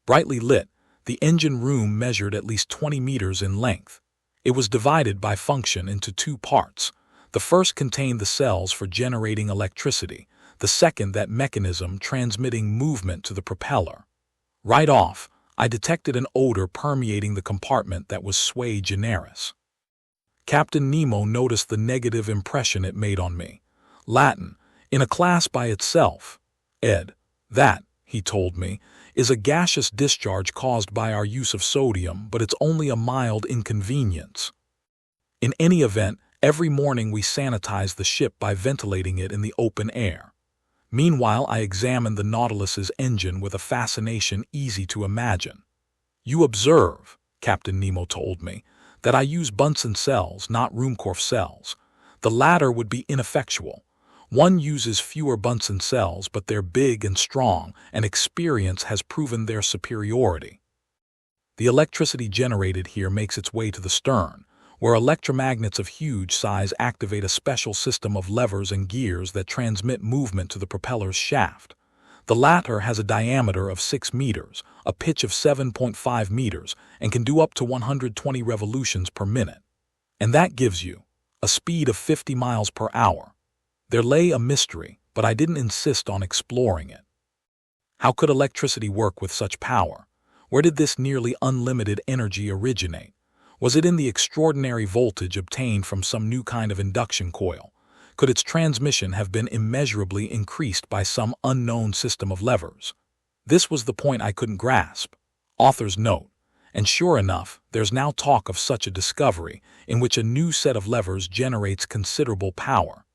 Brightly lit, the engine room measured at least 20 meters in length. It was divided by function into 2 parts. The first contained the cells for generating electricity, the second that mechanism transmitting movement to the propeller. Right off, I detected an odor permeating the compartment that was sui generis. Captain Nemo noticed the negative impression it made on me. Latin, in a class by itself. Ed. That, he told me, is a gaseous discharge caused by our use of sodium, but it's only a mild inconvenience. In any event, every morning we sanitize the ship by ventilating it in the open air. Meanwhile, I examined the Nautilus's engine with a fascination easy to imagine. "You observe," Captain Nemo told me, "that I use Bunsen cells, not Ruhmkorff cells. The latter would be ineffectual. One uses fewer Bunsen cells, but they're big and strong, and experience has proven their superiority. The electricity generated here makes its way to the stern, where electromagnets of huge size activate a special system of levers and gears that transmit movement to the propeller's shaft. The latter has a diameter of 6 meters, a pitch of 7.5 meters, and can do up to 120 revolutions per minute. And that gives you a speed of 50 miles per hour. There lay a mystery, but I didn't insist on exploring it. How could electricity work with such power? Where did this nearly unlimited energy originate? Was it in the extraordinary voltage obtained from some new kind of induction coil? Could its transmission have been immeasurably increased by some unknown system of levers? This was the point I couldn't grasp. Author's note. And sure enough, there's now talk of such a discovery, in which a new set of levers generates considerable power.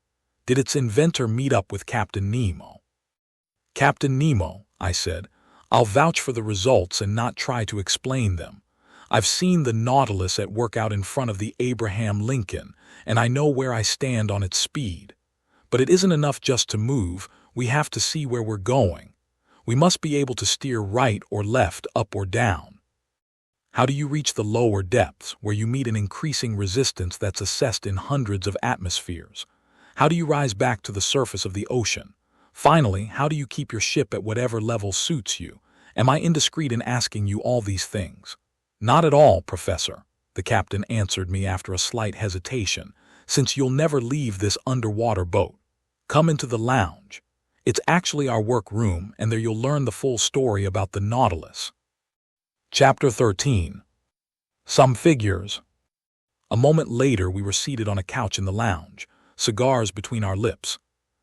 Did its inventor meet up with Captain Nemo? Captain Nemo, I said. I'll vouch for the results and not try to explain them. I've seen the Nautilus at work out in front of the Abraham Lincoln, and I know where I stand on its speed. But it isn't enough just to move, we have to see where we're going. We must be able to steer right or left, up or down. How do you reach the lower depths, where you meet an increasing resistance that's assessed in hundreds of atmospheres? How do you rise back to the surface of the ocean? Finally, how do you keep your ship at whatever level suits you? Am I indiscreet in asking you all these things? Not at all, Professor, the captain answered me after a slight hesitation, since you'll never leave this underwater boat. Come into the lounge. It's actually our workroom, and there you'll learn the full story about the Nautilus. Chapter 13. Some figures. A moment later, we were seated on a couch in the lounge, cigars between our lips.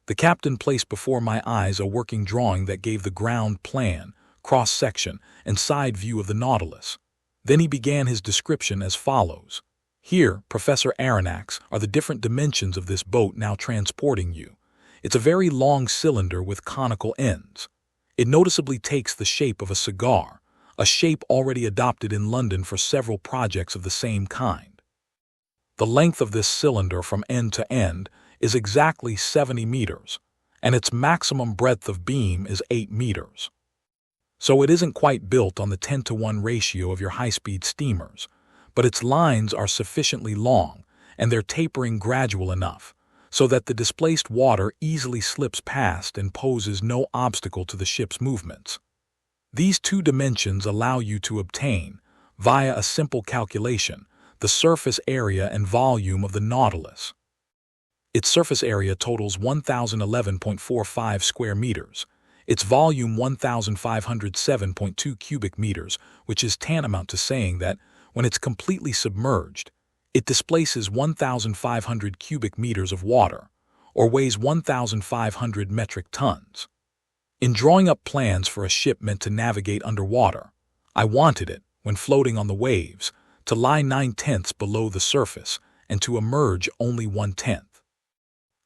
The captain placed before my eyes a working drawing that gave the ground plan, cross-section, and side view of the Nautilus. Then he began his description as follows. Here, Professor Aronnax, are the different dimensions of this boat now transporting you. It's a very long cylinder with conical ends. It noticeably takes the shape of a cigar, a shape already adopted in London for several projects of the same kind. The length of this cylinder from end to end is exactly 70 meters, and its maximum breadth of beam is 8 meters. So it isn't quite built on the 10-to-1 ratio of your high-speed steamers, but its lines are sufficiently long, and they're tapering gradual enough, so that the displaced water easily slips past and poses no obstacle to the ship's movements. These two dimensions allow you to obtain, via a simple calculation, the surface area and volume of the Nautilus. Its surface area totals 1,011.45 square meters, its volume 1,507.2 cubic meters, which is tantamount to saying that, when it's completely submerged, it displaces 1,500 cubic meters of water, or weighs 1,500 metric tons. In drawing up plans for a ship meant to navigate underwater, I wanted it, when floating on the waves, to lie 9/10 below the surface and to emerge only 1/10.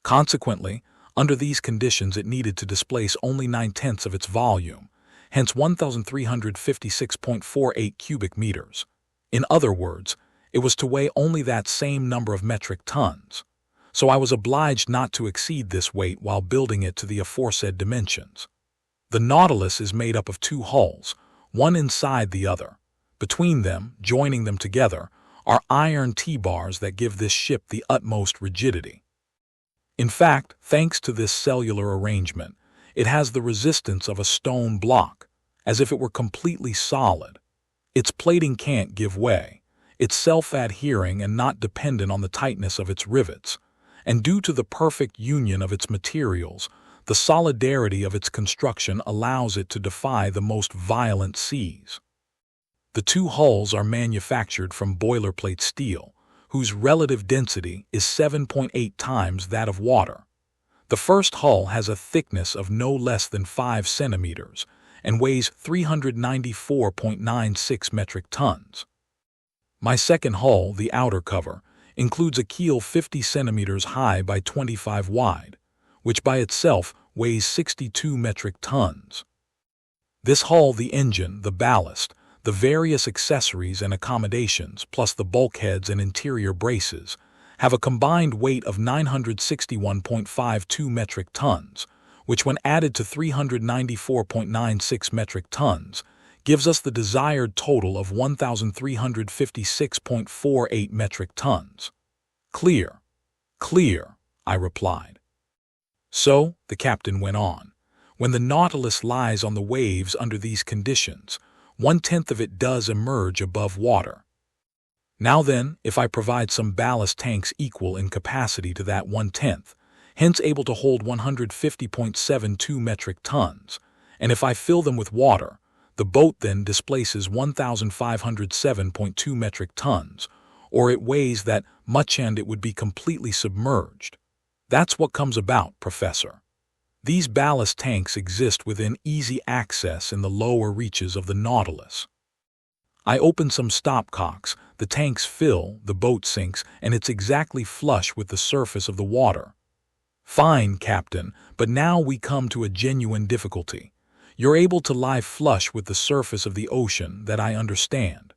Consequently, under these conditions it needed to displace only 9/10 of its volume, hence 1,356.48 cubic meters. In other words, it was to weigh only that same number of metric tons, so I was obliged not to exceed this weight while building it to the aforesaid dimensions. The Nautilus is made up of two hulls, one inside the other. Between them, joining them together, are iron T-bars that give this ship the utmost rigidity. In fact, thanks to this cellular arrangement, it has the resistance of a stone block, as if it were completely solid. Its plating can't give way. It's self-adhering and not dependent on the tightness of its rivets, and due to the perfect union of its materials, the solidarity of its construction allows it to defy the most violent seas. The two hulls are manufactured from boilerplate steel, whose relative density is 7.8 times that of water. The first hull has a thickness of no less than 5 centimeters and weighs 394.96 metric tons. My second hull, the outer cover, includes a keel 50 centimeters high by 25 wide, which by itself weighs 62 metric tons. This hull, the engine, the ballast, the various accessories and accommodations, plus the bulkheads and interior braces, have a combined weight of 961.52 metric tons, which when added to 394.96 metric tons, gives us the desired total of 1,356.48 metric tons. Clear, I replied. So, the captain went on, when the Nautilus lies on the waves under these conditions, 1/10 of it does emerge above water. Now then, if I provide some ballast tanks equal in capacity to that 1/10, hence able to hold 150.72 metric tons, and if I fill them with water, the boat then displaces 1,507.2 metric tons, or it weighs that much and it would be completely submerged. That's what comes about, Professor. These ballast tanks exist within easy access in the lower reaches of the Nautilus. I open some stopcocks, the tanks fill, the boat sinks, and it's exactly flush with the surface of the water. Fine, Captain, but now we come to a genuine difficulty. You're able to lie flush with the surface of the ocean, that I understand.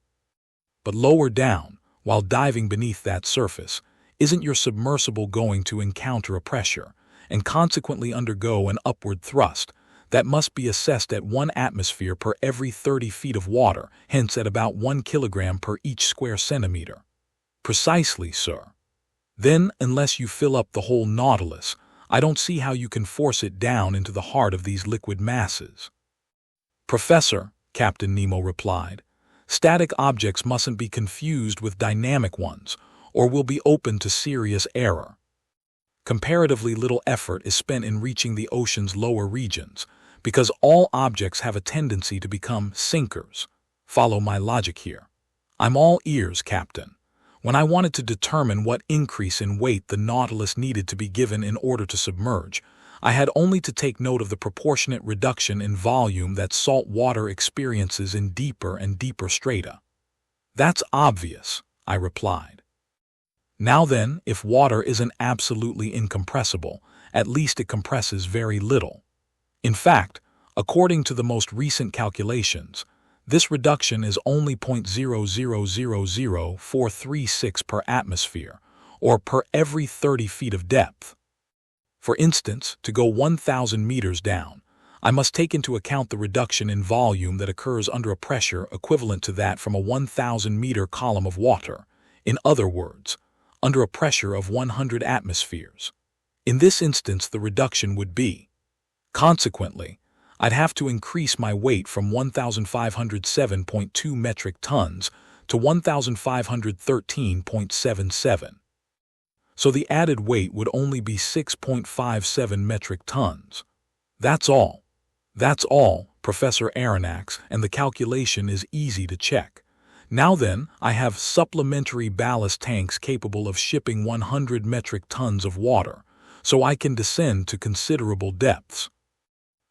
But lower down, while diving beneath that surface, isn't your submersible going to encounter a pressure, and consequently undergo an upward thrust, that must be assessed at 1 atmosphere per every 30 feet of water, hence at about 1 kilogram per each square centimeter? Precisely, sir. Then, unless you fill up the whole Nautilus, I don't see how you can force it down into the heart of these liquid masses. Professor, Captain Nemo replied, static objects mustn't be confused with dynamic ones, or will be open to serious error. Comparatively little effort is spent in reaching the ocean's lower regions, because all objects have a tendency to become sinkers. Follow my logic here. I'm all ears, Captain. When I wanted to determine what increase in weight the Nautilus needed to be given in order to submerge, I had only to take note of the proportionate reduction in volume that salt water experiences in deeper and deeper strata. That's obvious, I replied. Now then, if water isn't absolutely incompressible, at least it compresses very little. In fact, according to the most recent calculations, this reduction is only 0.0000436 per atmosphere, or per every 30 feet of depth. For instance, to go 1,000 meters down, I must take into account the reduction in volume that occurs under a pressure equivalent to that from a 1,000-meter column of water. In other words, under a pressure of 100 atmospheres. In this instance, the reduction would be. Consequently, I'd have to increase my weight from 1,507.2 metric tons to 1,513.77. So the added weight would only be 6.57 metric tons. That's all. That's all, Professor Aronnax, and the calculation is easy to check. Now then, I have supplementary ballast tanks capable of shipping 100 metric tons of water, so I can descend to considerable depths.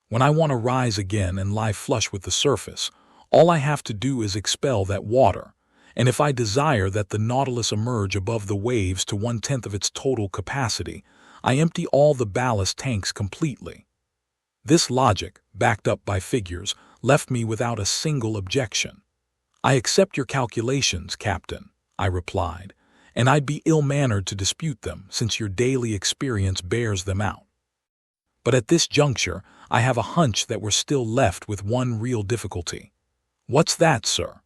When I want to rise again and lie flush with the surface, all I have to do is expel that water, and if I desire that the Nautilus emerge above the waves to 1/10 of its total capacity, I empty all the ballast tanks completely. This logic, backed up by figures, left me without a single objection. I accept your calculations, Captain, I replied, and I'd be ill-mannered to dispute them since your daily experience bears them out. But at this juncture, I have a hunch that we're still left with one real difficulty. What's that, sir?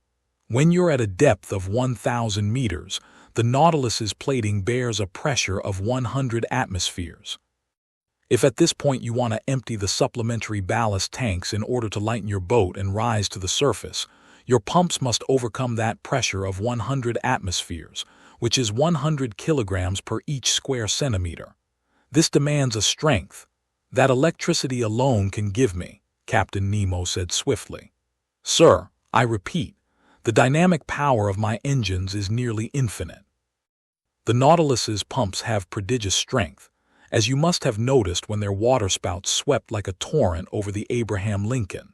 When you're at a depth of 1,000 meters, the Nautilus's plating bears a pressure of 100 atmospheres. If at this point you want to empty the supplementary ballast tanks in order to lighten your boat and rise to the surface, your pumps must overcome that pressure of 100 atmospheres, which is 100 kilograms per each square centimeter. This demands a strength that electricity alone can give me, Captain Nemo said swiftly. Sir, I repeat, the dynamic power of my engines is nearly infinite. The Nautilus's pumps have prodigious strength, as you must have noticed when their waterspouts swept like a torrent over the Abraham Lincoln.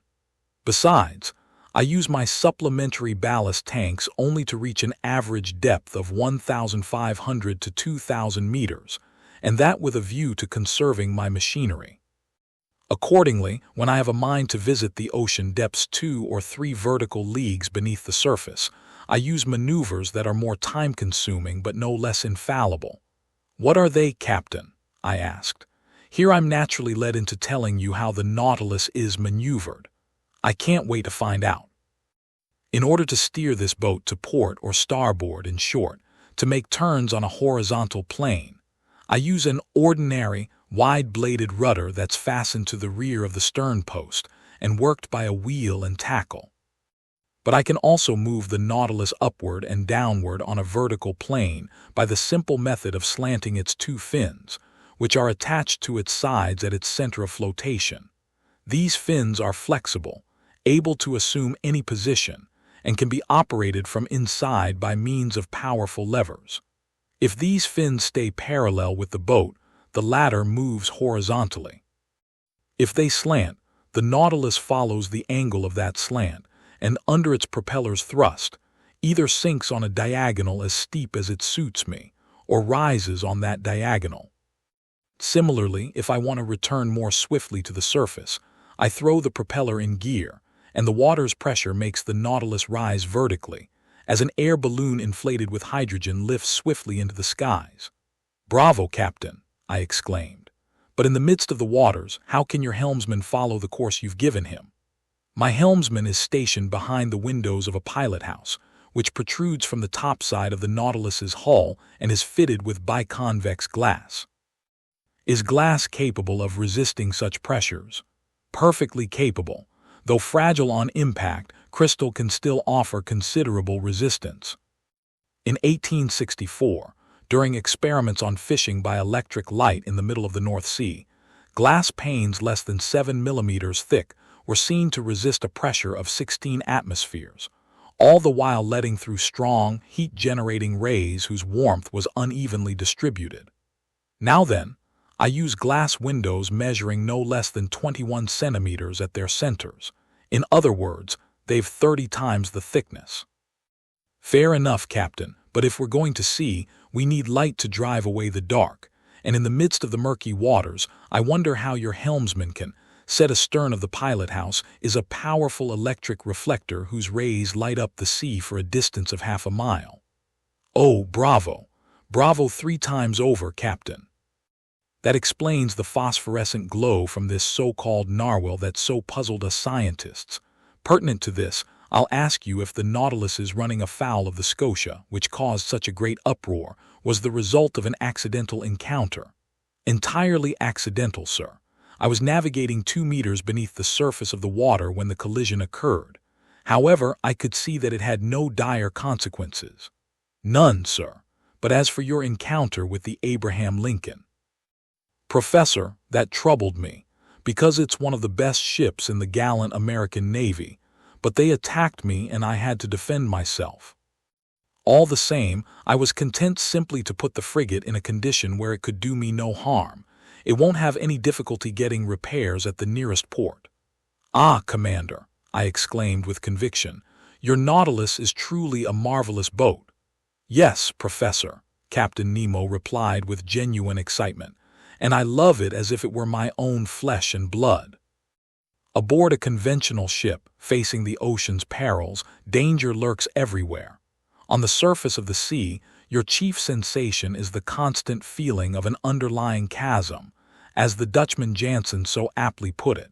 Besides, I use my supplementary ballast tanks only to reach an average depth of 1,500 to 2,000 meters, and that with a view to conserving my machinery. Accordingly, when I have a mind to visit the ocean depths 2 or 3 vertical leagues beneath the surface, I use maneuvers that are more time-consuming but no less infallible. What are they, Captain? I asked. Here I'm naturally led into telling you how the Nautilus is maneuvered. I can't wait to find out. In order to steer this boat to port or starboard, in short, to make turns on a horizontal plane, I use an ordinary, wide-bladed rudder that's fastened to the rear of the stern post and worked by a wheel and tackle. But I can also move the Nautilus upward and downward on a vertical plane by the simple method of slanting its 2 fins, which are attached to its sides at its center of flotation. These fins are flexible, able to assume any position, and can be operated from inside by means of powerful levers. If these fins stay parallel with the boat, the latter moves horizontally. If they slant, the Nautilus follows the angle of that slant, and under its propeller's thrust, either sinks on a diagonal as steep as it suits me, or rises on that diagonal. Similarly, if I want to return more swiftly to the surface, I throw the propeller in gear, and the water's pressure makes the Nautilus rise vertically, as an air balloon inflated with hydrogen lifts swiftly into the skies. "Bravo, Captain!" I exclaimed. "But in the midst of the waters, how can your helmsman follow the course you've given him?" "My helmsman is stationed behind the windows of a pilot house, which protrudes from the topside of the Nautilus's hull and is fitted with biconvex glass." "Is glass capable of resisting such pressures?" "Perfectly capable. Though fragile on impact, crystal can still offer considerable resistance." In 1864, during experiments on fishing by electric light in the middle of the North Sea, glass panes less than 7 millimeters thick were seen to resist a pressure of 16 atmospheres, all the while letting through strong, heat-generating rays whose warmth was unevenly distributed. Now then, I use glass windows measuring no less than 21 centimeters at their centers. In other words, they've 30 times the thickness. "Fair enough, Captain, but if we're going to sea, we need light to drive away the dark, and in the midst of the murky waters, I wonder how your helmsman can, set astern of the pilot house, is a powerful electric reflector whose rays light up the sea for a distance of half a mile." "Oh, bravo! Bravo 3 times over, Captain." "That explains the phosphorescent glow from this so-called narwhal that so puzzled us scientists. Pertinent to this, I'll ask you if the Nautilus's running afoul of the Scotia, which caused such a great uproar, was the result of an accidental encounter." "Entirely accidental, sir. I was navigating 2 meters beneath the surface of the water when the collision occurred. However, I could see that it had no dire consequences." "None, sir. But as for your encounter with the Abraham Lincoln—" "Professor, that troubled me, because it's one of the best ships in the gallant American Navy, but they attacked me and I had to defend myself. All the same, I was content simply to put the frigate in a condition where it could do me no harm. It won't have any difficulty getting repairs at the nearest port." "Ah, Commander," I exclaimed with conviction, "your Nautilus is truly a marvelous boat." "Yes, Professor," Captain Nemo replied with genuine excitement, "and I love it as if it were my own flesh and blood." Aboard a conventional ship, facing the ocean's perils, danger lurks everywhere. On the surface of the sea, your chief sensation is the constant feeling of an underlying chasm, as the Dutchman Jansen so aptly put it.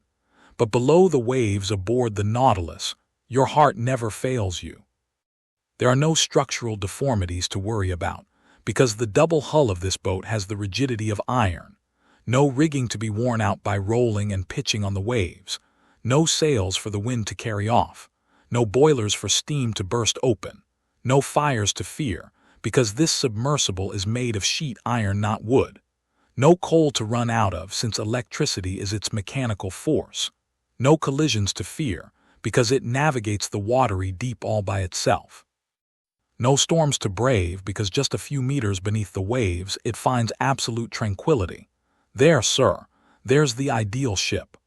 But below the waves aboard the Nautilus, your heart never fails you. There are no structural deformities to worry about, because the double hull of this boat has the rigidity of iron. No rigging to be worn out by rolling and pitching on the waves. No sails for the wind to carry off. No boilers for steam to burst open. No fires to fear, because this submersible is made of sheet iron, not wood. No coal to run out of, since electricity is its mechanical force. No collisions to fear, because it navigates the watery deep all by itself. No storms to brave, because just a few meters beneath the waves it finds absolute tranquility. There, sir, there's the ideal ship.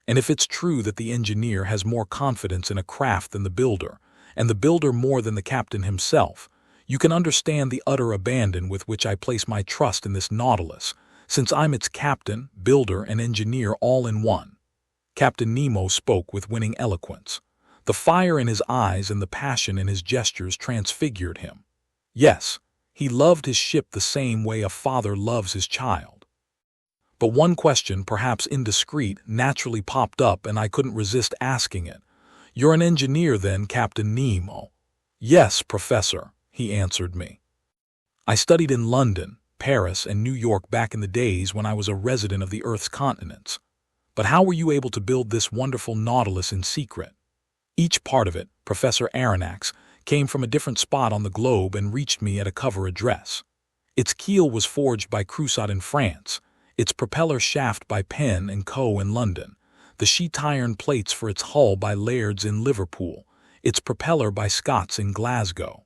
And if it's true that the engineer has more confidence in a craft than the builder, and the builder more than the captain himself, you can understand the utter abandon with which I place my trust in this Nautilus, since I'm its captain, builder, and engineer all in one." Captain Nemo spoke with winning eloquence. The fire in his eyes and the passion in his gestures transfigured him. Yes, he loved his ship the same way a father loves his child. But one question, perhaps indiscreet, naturally popped up, and I couldn't resist asking it. "You're an engineer then, Captain Nemo?" "Yes, Professor," he answered me. "I studied in London, Paris, and New York back in the days when I was a resident of the Earth's continents. But how were you able to build this wonderful Nautilus in secret?" Each part of it, Professor Aronnax, came from a different spot on the globe and reached me at a cover address. Its keel was forged by Creusot in France, its propeller shaft by Penn and Co. in London, the sheet iron plates for its hull by Laird's in Liverpool, its propeller by Scott's in Glasgow.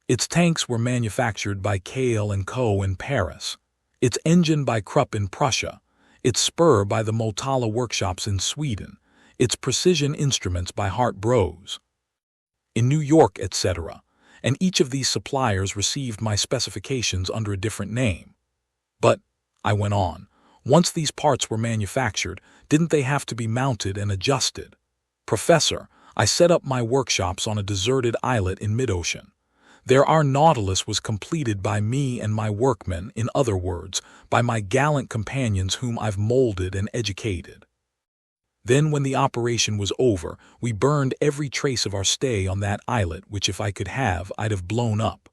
Its tanks were manufactured by Kale and Co. in Paris, its engine by Krupp in Prussia, its spur by the Motala workshops in Sweden, its precision instruments by Hart Bros. in New York, etc., and each of these suppliers received my specifications under a different name. But, I went on, once these parts were manufactured, didn't they have to be mounted and adjusted? Professor, I set up my workshops on a deserted islet in mid-ocean. There our Nautilus was completed by me and my workmen, in other words, by my gallant companions whom I've molded and educated. Then when the operation was over, we burned every trace of our stay on that islet which if I could have, I'd have blown up.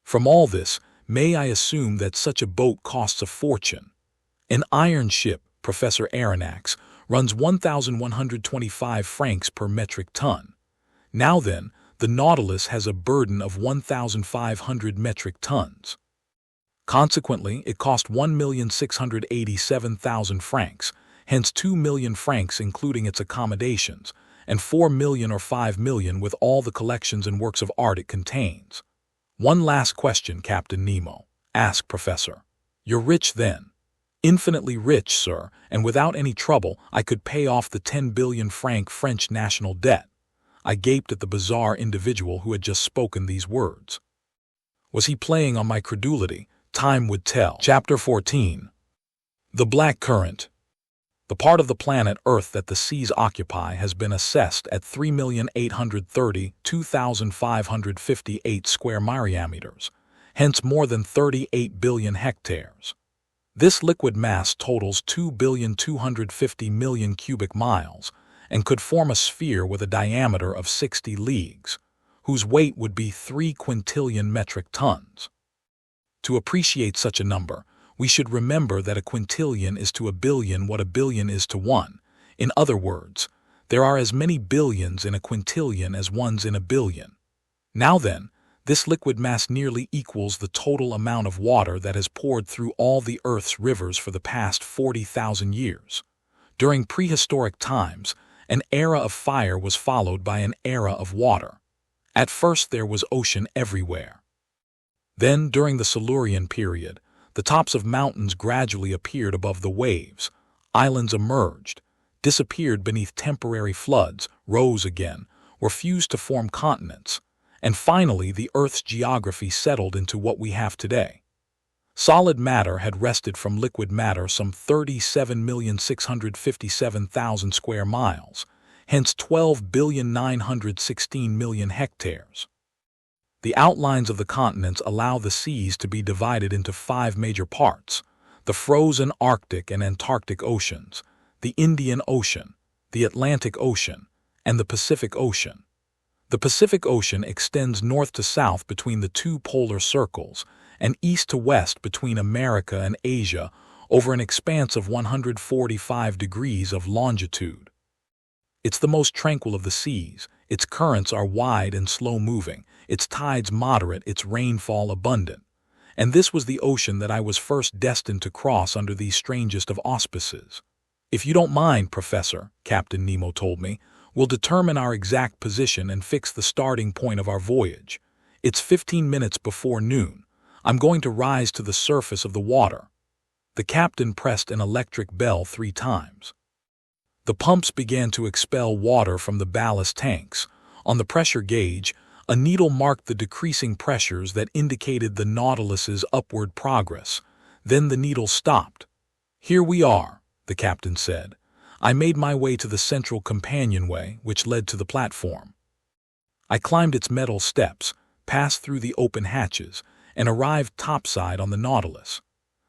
From all this, may I assume that such a boat costs a fortune? An iron ship, Professor Aronnax, runs 1,125 francs per metric ton. Now then, the Nautilus has a burden of 1,500 metric tons. Consequently, it cost 1,687,000 francs, hence 2 million francs including its accommodations, and 4 million or 5 million with all the collections and works of art it contains. One last question, Captain Nemo, asked Professor. You're rich then? Infinitely rich, sir, and without any trouble I could pay off the 10 billion franc French national debt. I gaped at the bizarre individual who had just spoken these words. Was he playing on my credulity? Time would tell. Chapter 14. The Black Current. The part of the planet Earth that the seas occupy has been assessed at 3,832,558 square diameters, hence more than 38 billion hectares. This liquid mass totals 2,250,000,000 cubic miles and could form a sphere with a diameter of 60 leagues, whose weight would be 3 quintillion metric tons. To appreciate such a number, we should remember that a quintillion is to a billion what a billion is to one. In other words, there are as many billions in a quintillion as ones in a billion. Now then, this liquid mass nearly equals the total amount of water that has poured through all the Earth's rivers for the past 40,000 years. During prehistoric times, an era of fire was followed by an era of water. At first there was ocean everywhere. Then, during the Silurian period, the tops of mountains gradually appeared above the waves, islands emerged, disappeared beneath temporary floods, rose again, or fused to form continents, and finally the Earth's geography settled into what we have today. Solid matter had wrested from liquid matter some 37,657,000 square miles, hence 12,916,000,000 hectares. The outlines of the continents allow the seas to be divided into 5 major parts: the frozen Arctic and Antarctic Oceans, the Indian Ocean, the Atlantic Ocean, and the Pacific Ocean. The Pacific Ocean extends north to south between the 2 polar circles and east to west between America and Asia over an expanse of 145 degrees of longitude. It's the most tranquil of the seas. Its currents are wide and slow-moving, its tides moderate, its rainfall abundant. And this was the ocean that I was first destined to cross under these strangest of auspices. If you don't mind, Professor, Captain Nemo told me, we'll determine our exact position and fix the starting point of our voyage. It's 15 minutes before noon. I'm going to rise to the surface of the water. The captain pressed an electric bell 3 times. The pumps began to expel water from the ballast tanks. On the pressure gauge, a needle marked the decreasing pressures that indicated the Nautilus's upward progress. Then the needle stopped. "Here we are," the captain said. I made my way to the central companionway, which led to the platform. I climbed its metal steps, passed through the open hatches, and arrived topside on the Nautilus.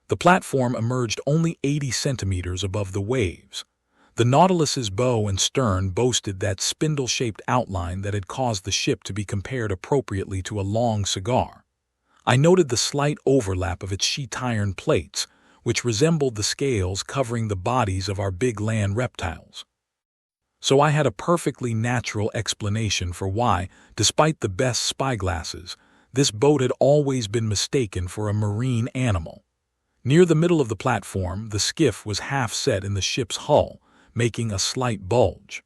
The platform emerged only 80 centimeters above the waves. The Nautilus's bow and stern boasted that spindle-shaped outline that had caused the ship to be compared appropriately to a long cigar. I noted the slight overlap of its sheet iron plates, which resembled the scales covering the bodies of our big land reptiles. So I had a perfectly natural explanation for why, despite the best spyglasses, This boat had always been mistaken for a marine animal. Near the middle of the platform, the skiff was half set in the ship's hull, making a slight bulge.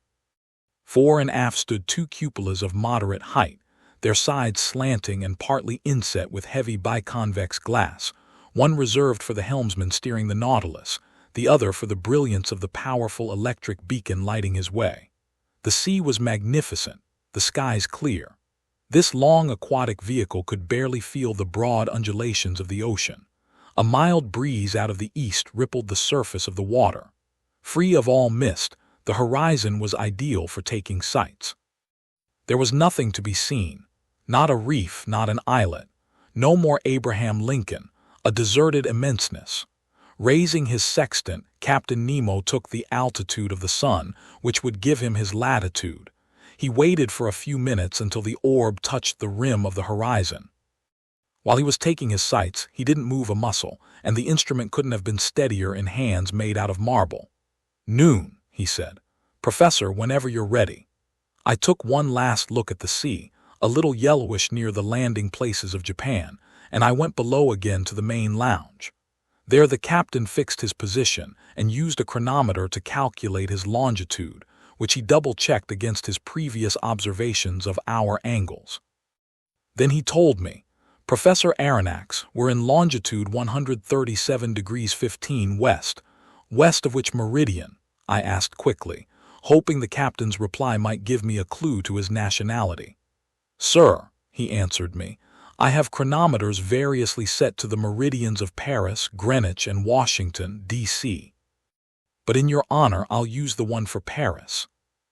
Fore and aft stood two cupolas of moderate height, their sides slanting and partly inset with heavy biconvex glass, one reserved for the helmsman steering the Nautilus, the other for the brilliance of the powerful electric beacon lighting his way. The sea was magnificent, the skies clear. This long aquatic vehicle could barely feel the broad undulations of the ocean. A mild breeze out of the east rippled the surface of the water. Free of all mist, the horizon was ideal for taking sights. There was nothing to be seen. Not a reef, not an islet. No more Abraham Lincoln, a deserted immenseness. Raising his sextant, Captain Nemo took the altitude of the sun, which would give him his latitude. He waited for a few minutes until the orb touched the rim of the horizon. While he was taking his sights, he didn't move a muscle, and the instrument couldn't have been steadier in hands made out of marble. "Noon," he said. "Professor, whenever you're ready." I took one last look at the sea, a little yellowish near the landing places of Japan, and I went below again to the main lounge. There the captain fixed his position and used a chronometer to calculate his longitude, which he double-checked against his previous observations of hour angles. Then he told me, "Professor Aronnax, we're in longitude 137 degrees 15 west. West of which meridian?" I asked quickly, hoping the captain's reply might give me a clue to his nationality. "Sir," he answered me, "I have chronometers variously set to the meridians of Paris, Greenwich, and Washington, D.C. But in your honor, I'll use the one for Paris."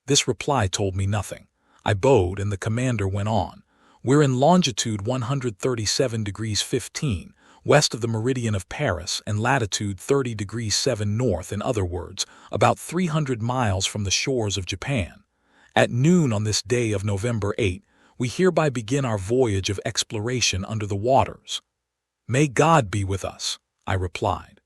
This reply told me nothing. I bowed, and the commander went on. "We're in longitude 137 degrees 15, west of the meridian of Paris, and latitude 30 degrees 7 north, in other words, about 300 miles from the shores of Japan. At noon on this day of November 8, we hereby begin our voyage of exploration under the waters." "May God be with us," I replied.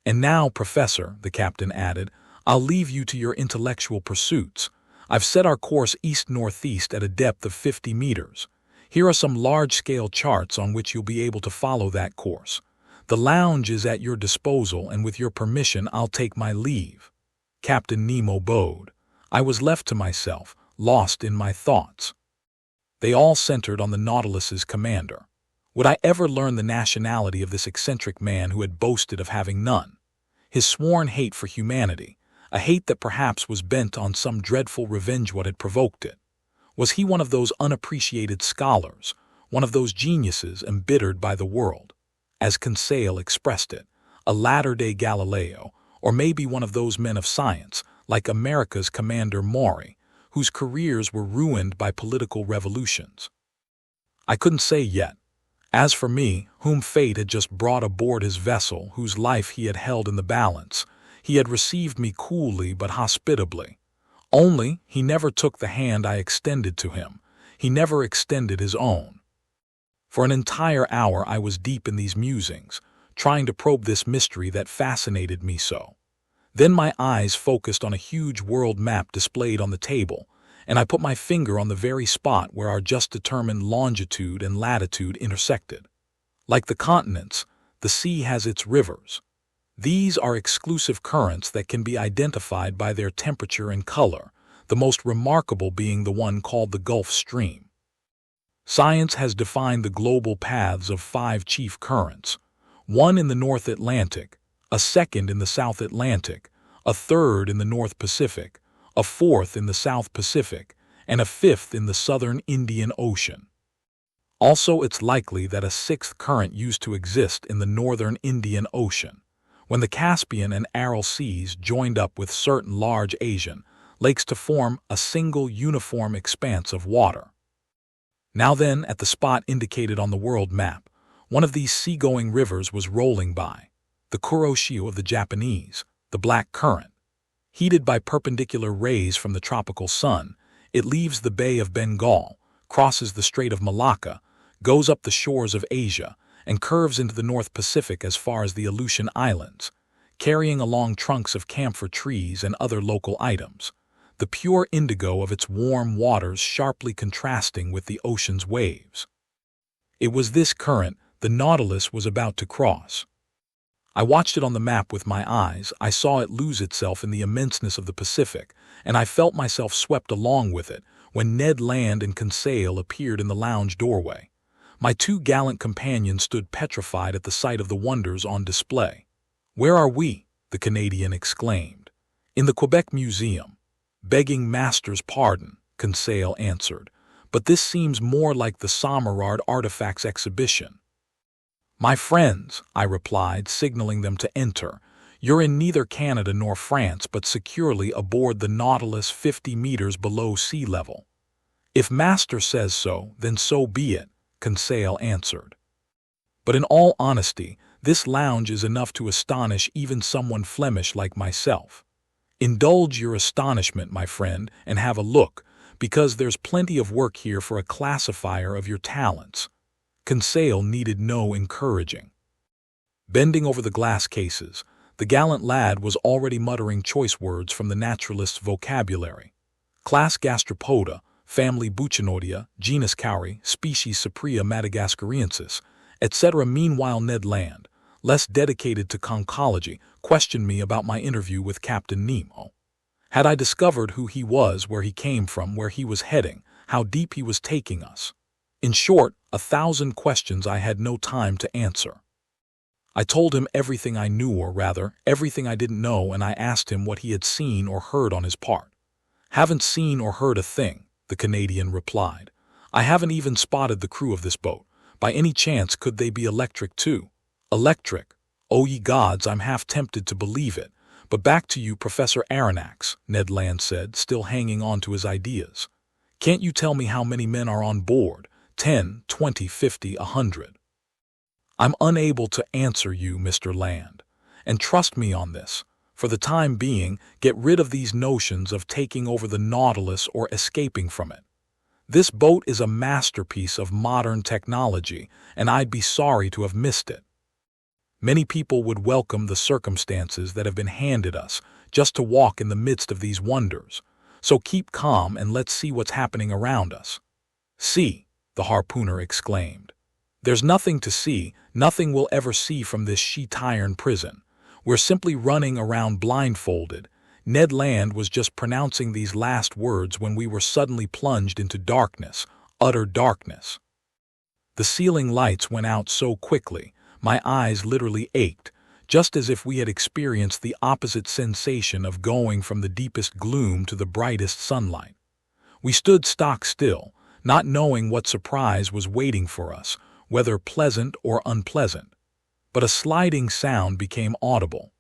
"And now, Professor," the captain added, "I'll leave you to your intellectual pursuits. I've set our course east-northeast at a depth of 50 meters. Here are some large-scale charts on which you'll be able to follow that course. The lounge is at your disposal, and with your permission I'll take my leave." Captain Nemo bowed. I was left to myself, lost in my thoughts. They all centered on the Nautilus's commander. Would I ever learn the nationality of this eccentric man who had boasted of having none? His sworn hate for humanity, a hate that perhaps was bent on some dreadful revenge what had provoked it. Was he one of those unappreciated scholars, one of those geniuses embittered by the world, as Conseil expressed it, a latter-day Galileo, or maybe one of those men of science, like America's Commander Maury, whose careers were ruined by political revolutions? I couldn't say yet. As for me, whom fate had just brought aboard his vessel, whose life he had held in the balance, he had received me coolly but hospitably. Only, he never took the hand I extended to him. He never extended his own. For an entire hour I was deep in these musings, trying to probe this mystery that fascinated me so. Then my eyes focused on a huge world map displayed on the table, and I put my finger on the very spot where our just-determined longitude and latitude intersected. Like the continents, the sea has its rivers. These are exclusive currents that can be identified by their temperature and color, the most remarkable being the one called the Gulf Stream. Science has defined the global paths of 5 chief currents, one in the North Atlantic, a second in the South Atlantic, a third in the North Pacific, a fourth in the South Pacific, and a fifth in the Southern Indian Ocean. Also, it's likely that a 6th current used to exist in the Northern Indian Ocean, when the Caspian and Aral Seas joined up with certain large Asian lakes to form a single uniform expanse of water. Now then, at the spot indicated on the world map, one of these seagoing rivers was rolling by, the Kuroshio of the Japanese, the Black Current. Heated by perpendicular rays from the tropical sun, it leaves the Bay of Bengal, crosses the Strait of Malacca, goes up the shores of Asia, and curves into the North Pacific as far as the Aleutian Islands, carrying along trunks of camphor trees and other local items, the pure indigo of its warm waters sharply contrasting with the ocean's waves. It was this current the Nautilus was about to cross. I watched it on the map with my eyes. I saw it lose itself in the immenseness of the Pacific, and I felt myself swept along with it when Ned Land and Conseil appeared in the lounge doorway. My two gallant companions stood petrified at the sight of the wonders on display. "Where are we?" the Canadian exclaimed. "In the Quebec Museum." "Begging master's pardon," Conseil answered, "but this seems more like the Samarard Artifacts exhibition." "My friends," I replied, signaling them to enter, "you're in neither Canada nor France, but securely aboard the Nautilus 50 meters below sea level." "If master says so, then so be it," Conseil answered. "But in all honesty, this lounge is enough to astonish even someone Flemish like myself. Indulge your astonishment, my friend, and have a look, because there's plenty of work here for a classifier of your talents." Conseil needed no encouraging. Bending over the glass cases, the gallant lad was already muttering choice words from the naturalist's vocabulary. Class Gastropoda, family Bucinoidea, genus Cowrie, species Cyprea madagascariensis, etc. Meanwhile, Ned Land, less dedicated to conchology, questioned me about my interview with Captain Nemo. Had I discovered who he was, where he came from, where he was heading, how deep he was taking us? In short, 1,000 questions I had no time to answer. I told him everything I knew, or rather, everything I didn't know, and I asked him what he had seen or heard on his part. "Haven't seen or heard a thing," the Canadian replied. "I haven't even spotted the crew of this boat. By any chance, could they be electric too?" "Electric? Oh ye gods, I'm half tempted to believe it. But back to you, Professor Aronnax," Ned Land said, still hanging on to his ideas. "Can't you tell me how many men are on board? 10, 20, 50, 100. "I'm unable to answer you, Mr. Land. And trust me on this. For the time being, get rid of these notions of taking over the Nautilus or escaping from it. This boat is a masterpiece of modern technology, and I'd be sorry to have missed it. Many people would welcome the circumstances that have been handed us just to walk in the midst of these wonders. So keep calm and let's see what's happening around us." "See," the harpooner exclaimed. "There's nothing to see, nothing we'll ever see from this sheet iron prison. We're simply running around blindfolded." Ned Land was just pronouncing these last words when we were suddenly plunged into darkness, utter darkness. The ceiling lights went out so quickly, my eyes literally ached, just as if we had experienced the opposite sensation of going from the deepest gloom to the brightest sunlight. We stood stock still, not knowing what surprise was waiting for us, whether pleasant or unpleasant. But a sliding sound became audible.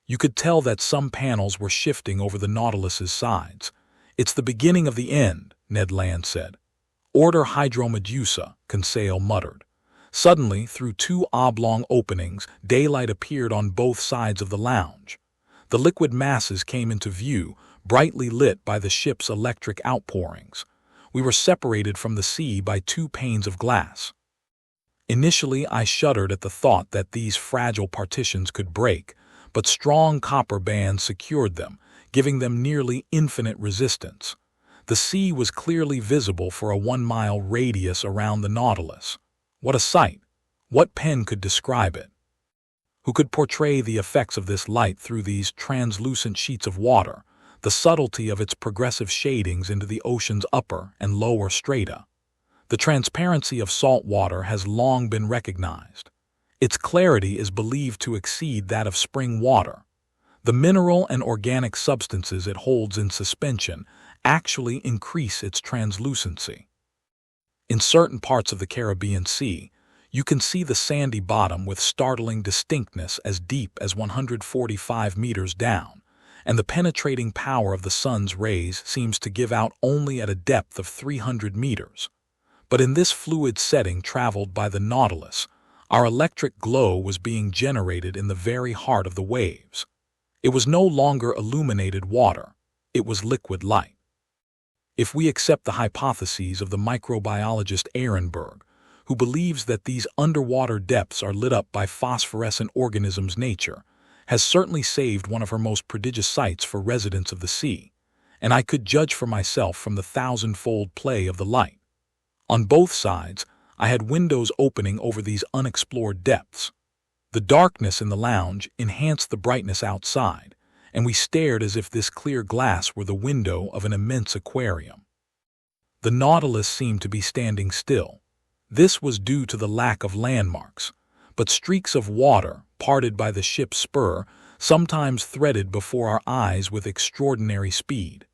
You could tell that some panels were shifting over the Nautilus's sides. "It's the beginning of the end," Ned Land said. "Order Hydromedusa," Conseil muttered. Suddenly, through two oblong openings, daylight appeared on both sides of the lounge. The liquid masses came into view, brightly lit by the ship's electric outpourings. We were separated from the sea by 2 panes of glass. Initially, I shuddered at the thought that these fragile partitions could break, but strong copper bands secured them, giving them nearly infinite resistance. The sea was clearly visible for a 1-mile radius around the Nautilus. What a sight! What pen could describe it? Who could portray the effects of this light through these translucent sheets of water, the subtlety of its progressive shadings into the ocean's upper and lower strata? The transparency of salt water has long been recognized. Its clarity is believed to exceed that of spring water. The mineral and organic substances it holds in suspension actually increase its translucency. In certain parts of the Caribbean Sea, you can see the sandy bottom with startling distinctness as deep as 145 meters down, and the penetrating power of the sun's rays seems to give out only at a depth of 300 meters. But in this fluid setting traveled by the Nautilus, our electric glow was being generated in the very heart of the waves. It was no longer illuminated water, it was liquid light. If we accept the hypotheses of the microbiologist Ehrenberg, who believes that these underwater depths are lit up by phosphorescent organisms, nature has certainly saved one of her most prodigious sights for residents of the sea, and I could judge for myself from the 1,000-fold play of the light. On both sides, I had windows opening over these unexplored depths. The darkness in the lounge enhanced the brightness outside, and we stared as if this clear glass were the window of an immense aquarium. The Nautilus seemed to be standing still. This was due to the lack of landmarks, but streaks of water, parted by the ship's spur, sometimes threaded before our eyes with extraordinary speed.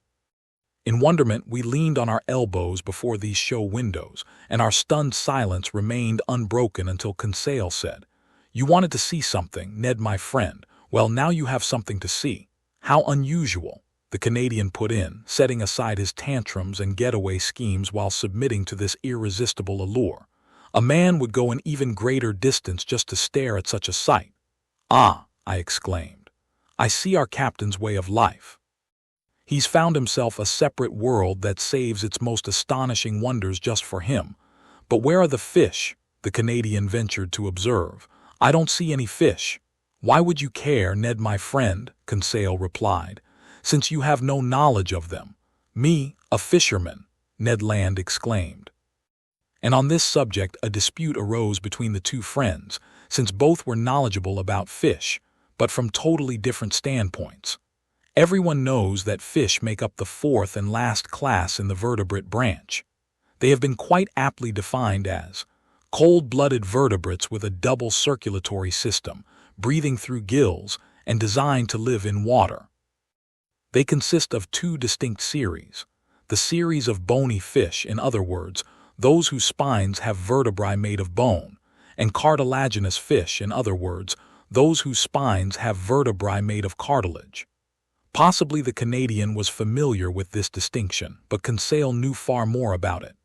In wonderment, we leaned on our elbows before these show windows, and our stunned silence remained unbroken until Conseil said, "You wanted to see something, Ned my friend. Well, now you have something to see." "How unusual," the Canadian put in, setting aside his tantrums and getaway schemes while submitting to this irresistible allure. "A man would go an even greater distance just to stare at such a sight." "Ah," I exclaimed, "I see our captain's way of life. He's found himself a separate world that saves its most astonishing wonders just for him. But where are the fish?" the Canadian ventured to observe. "I don't see any fish." "Why would you care, Ned my friend?" Conseil replied, "since you have no knowledge of them." "Me, a fisherman," Ned Land exclaimed. And on this subject a dispute arose between the two friends, since both were knowledgeable about fish, but from totally different standpoints. Everyone knows that fish make up the fourth and last class in the vertebrate branch. They have been quite aptly defined as cold-blooded vertebrates with a double circulatory system, breathing through gills, and designed to live in water. They consist of two distinct series: the series of bony fish, in other words, those whose spines have vertebrae made of bone, and cartilaginous fish, in other words, those whose spines have vertebrae made of cartilage. Possibly the Canadian was familiar with this distinction, but Conseil knew far more about it,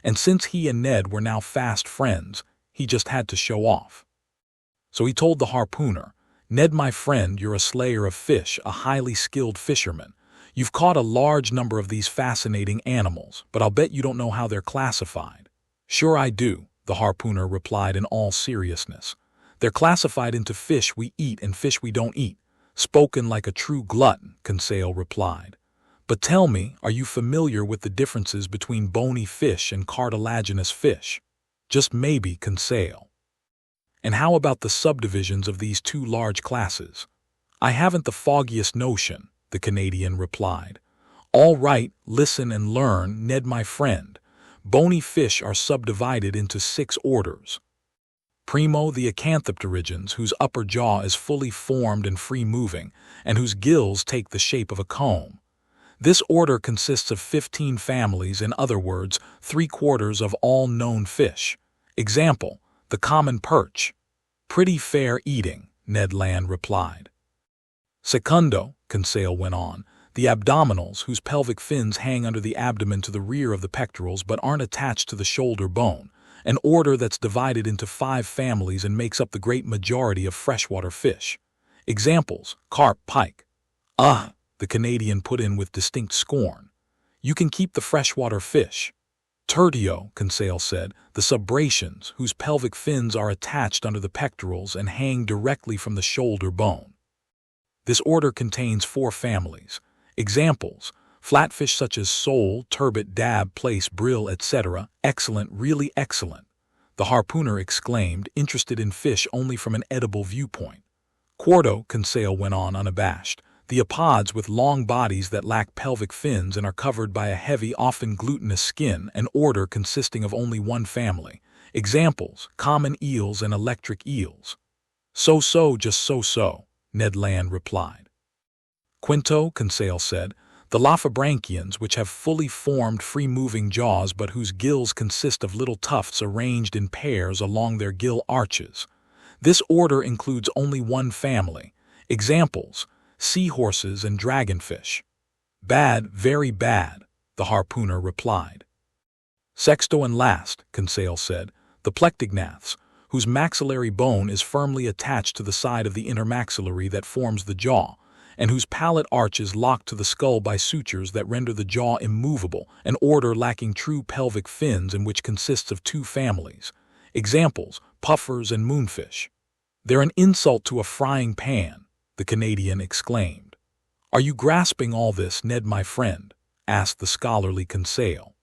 and since he and Ned were now fast friends, he just had to show off. So he told the harpooner, "Ned my friend, you're a slayer of fish, a highly skilled fisherman. You've caught a large number of these fascinating animals, but I'll bet you don't know how they're classified." "Sure I do," the harpooner replied in all seriousness. "They're classified into fish we eat and fish we don't eat." "Spoken like a true glutton," Conseil replied. "But tell me, are you familiar with the differences between bony fish and cartilaginous fish?" "Just maybe, Conseil." "And how about the subdivisions of these two large classes?" "I haven't the foggiest notion," the Canadian replied. "All right, listen and learn, Ned my friend. Bony fish are subdivided into 6 orders. Primo, the acanthopterygians, whose upper jaw is fully formed and free-moving, and whose gills take the shape of a comb. This order consists of 15 families, in other words, 3/4 of all known fish. Example, the common perch. Pretty fair eating, Ned Land replied. Secundo, Conseil went on, the abdominals, whose pelvic fins hang under the abdomen to the rear of the pectorals but aren't attached to the shoulder bone. An order that's divided into 5 families and makes up the great majority of freshwater fish. Examples, carp, pike. The Canadian put in with distinct scorn. You can keep the freshwater fish. Tertio, Conseil said, the subraceans, whose pelvic fins are attached under the pectorals and hang directly from the shoulder bone. This order contains 4 families. Examples, flatfish such as sole, turbot, dab, plaice, brill, etc. Excellent, really excellent, the harpooner exclaimed, interested in fish only from an edible viewpoint. Quarto, Conseil went on unabashed, the apods with long bodies that lack pelvic fins and are covered by a heavy, often glutinous skin, an order consisting of only 1 family. Examples, common eels and electric eels. So-so, just so-so, Ned Land replied. Quinto, Conseil said, the Lophobranchians, which have fully formed free-moving jaws but whose gills consist of little tufts arranged in pairs along their gill arches. This order includes only 1 family. Examples, seahorses and dragonfish. Bad, very bad, the harpooner replied. Sexto and last, Conseil said, the plectognaths, whose maxillary bone is firmly attached to the side of the intermaxillary that forms the jaw, and whose palate arch is locked to the skull by sutures that render the jaw immovable, an order lacking true pelvic fins and which consists of 2 families. Examples, puffers and moonfish. They're an insult to a frying pan, the Canadian exclaimed. Are you grasping all this, Ned my friend? Asked the scholarly Conseil.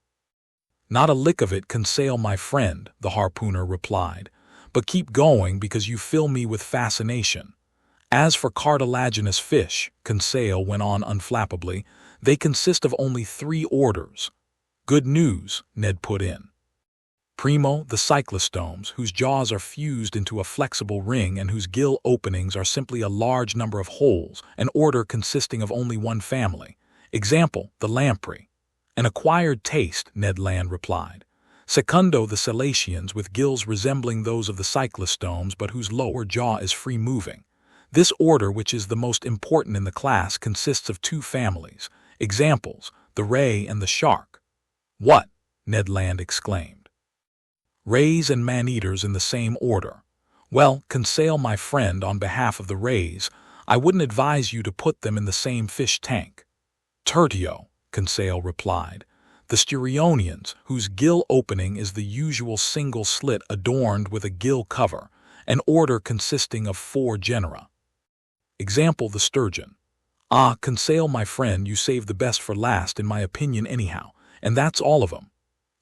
Not a lick of it, Conseil, my friend, the harpooner replied. But keep going because you fill me with fascination. As for cartilaginous fish, Conseil went on unflappably, they consist of only 3 orders. Good news, Ned put in. Primo, the cyclostomes, whose jaws are fused into a flexible ring and whose gill openings are simply a large number of holes, an order consisting of only one family. Example, the lamprey. An acquired taste, Ned Land replied. Secundo, the cetaceans, with gills resembling those of the cyclostomes but whose lower jaw is free-moving. This order, which is the most important in the class, consists of 2 families. Examples, the ray and the shark. What? Ned Land exclaimed. Rays and man-eaters in the same order. Well, Conseil, my friend, on behalf of the rays, I wouldn't advise you to put them in the same fish tank. Tertio, Conseil replied. The Sturionians, whose gill opening is the usual single slit adorned with a gill cover, an order consisting of 4 genera. Example, the sturgeon. Ah, Conseil, my friend, you saved the best for last, in my opinion anyhow, and that's all of 'em.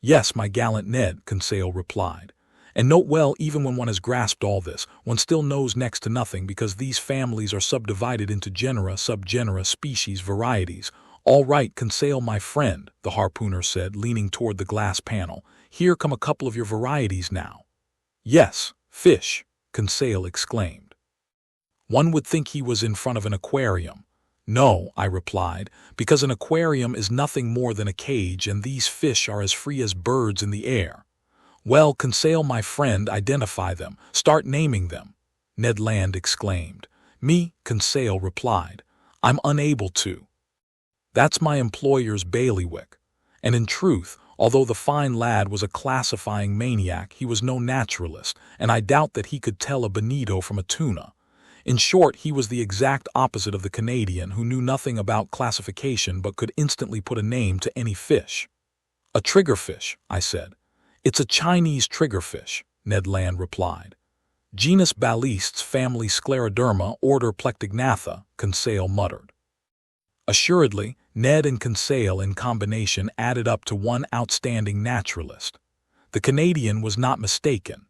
Yes, my gallant Ned, Conseil replied. And note well, even when one has grasped all this, one still knows next to nothing because these families are subdivided into genera, subgenera, species, varieties. All right, Conseil, my friend, the harpooner said, leaning toward the glass panel. Here come a couple of your varieties now. Yes, fish, Conseil exclaimed. One would think he was in front of an aquarium. No, I replied, because an aquarium is nothing more than a cage and these fish are as free as birds in the air. Well, Conseil, my friend, identify them. Start naming them, Ned Land exclaimed. Me, Conseil replied. I'm unable to. That's my employer's bailiwick. And in truth, although the fine lad was a classifying maniac, he was no naturalist, and I doubt that he could tell a bonito from a tuna. In short, he was the exact opposite of the Canadian who knew nothing about classification but could instantly put a name to any fish. A triggerfish, I said. It's a Chinese triggerfish, Ned Land replied. Genus Balistes, family Scleroderma, order Plectignatha, Conseil muttered. Assuredly, Ned and Conseil in combination added up to one outstanding naturalist. The Canadian was not mistaken.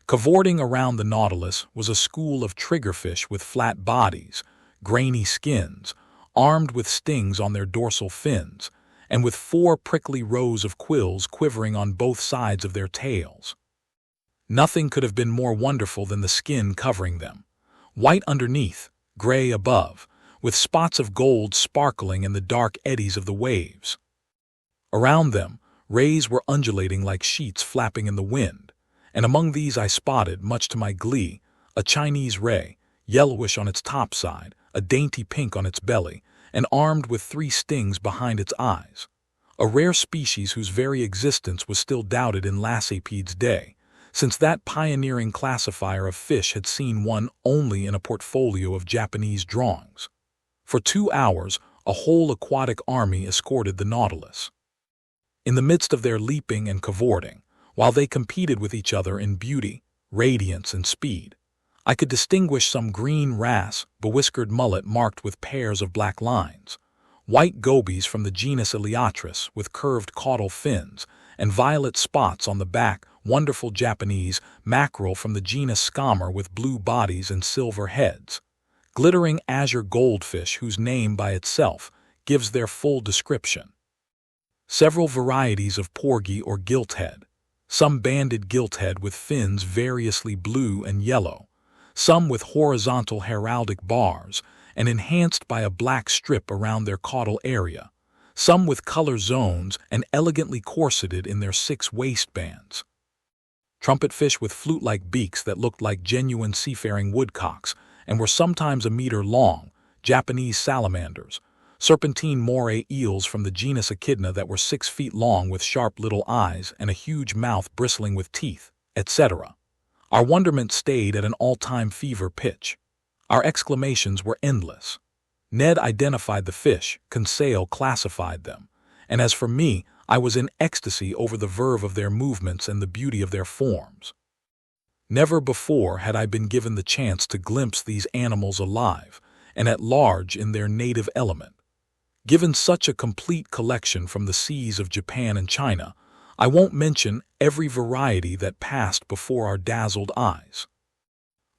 Cavorting around the Nautilus was a school of triggerfish with flat bodies, grainy skins, armed with stings on their dorsal fins, and with 4 prickly rows of quills quivering on both sides of their tails. Nothing could have been more wonderful than the skin covering them, white underneath, gray above, with spots of gold sparkling in the dark eddies of the waves. Around them, rays were undulating like sheets flapping in the wind, and among these I spotted, much to my glee, a Chinese ray, yellowish on its top side, a dainty pink on its belly, and armed with 3 stings behind its eyes. A rare species whose very existence was still doubted in Lacepède's day, since that pioneering classifier of fish had seen one only in a portfolio of Japanese drawings. For 2 hours, a whole aquatic army escorted the Nautilus. In the midst of their leaping and cavorting, while they competed with each other in beauty, radiance, and speed, I could distinguish some green wrasse, bewhiskered mullet marked with pairs of black lines, white gobies from the genus Eleotris with curved caudal fins, and violet spots on the back, wonderful Japanese mackerel from the genus Scammer with blue bodies and silver heads, glittering azure goldfish whose name by itself gives their full description, several varieties of porgy or gilthead, some banded gilthead with fins variously blue and yellow, some with horizontal heraldic bars and enhanced by a black strip around their caudal area, some with color zones and elegantly corseted in their 6 waistbands. Trumpetfish with flute-like beaks that looked like genuine seafaring woodcocks and were sometimes a meter long, Japanese salamanders, serpentine moray eels from the genus Echidna that were 6 feet long with sharp little eyes and a huge mouth bristling with teeth, etc. Our wonderment stayed at an all-time fever pitch. Our exclamations were endless. Ned identified the fish, Conseil classified them, and as for me, I was in ecstasy over the verve of their movements and the beauty of their forms. Never before had I been given the chance to glimpse these animals alive and at large in their native element. Given such a complete collection from the seas of Japan and China, I won't mention every variety that passed before our dazzled eyes.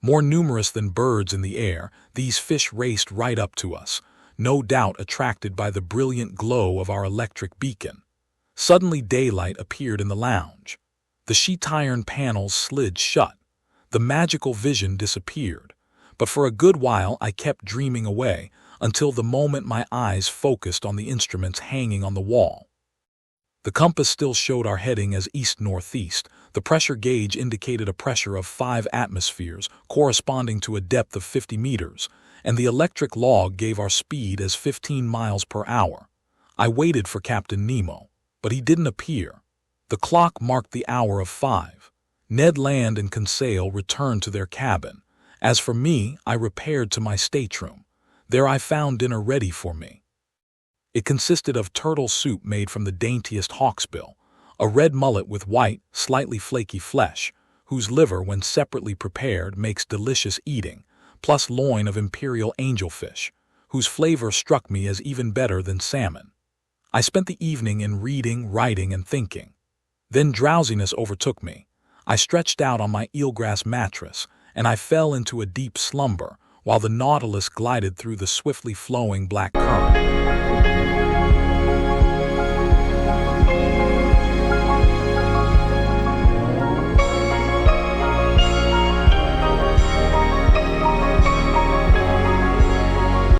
More numerous than birds in the air, these fish raced right up to us, no doubt attracted by the brilliant glow of our electric beacon. Suddenly daylight appeared in the lounge. The sheet iron panels slid shut. The magical vision disappeared. But for a good while I kept dreaming away, until the moment my eyes focused on the instruments hanging on the wall. The compass still showed our heading as east-northeast. The pressure gauge indicated a pressure of 5 atmospheres, corresponding to a depth of 50 meters, and the electric log gave our speed as 15 miles per hour. I waited for Captain Nemo, but he didn't appear. The clock marked the hour of 5. Ned Land and Conseil returned to their cabin. As for me, I repaired to my stateroom. There I found dinner ready for me. It consisted of turtle soup made from the daintiest hawksbill, a red mullet with white, slightly flaky flesh, whose liver, when separately prepared, makes delicious eating, plus loin of imperial angelfish, whose flavor struck me as even better than salmon. I spent the evening in reading, writing, and thinking. Then drowsiness overtook me. I stretched out on my eelgrass mattress, and I fell into a deep slumber, while the Nautilus glided through the swiftly flowing black current.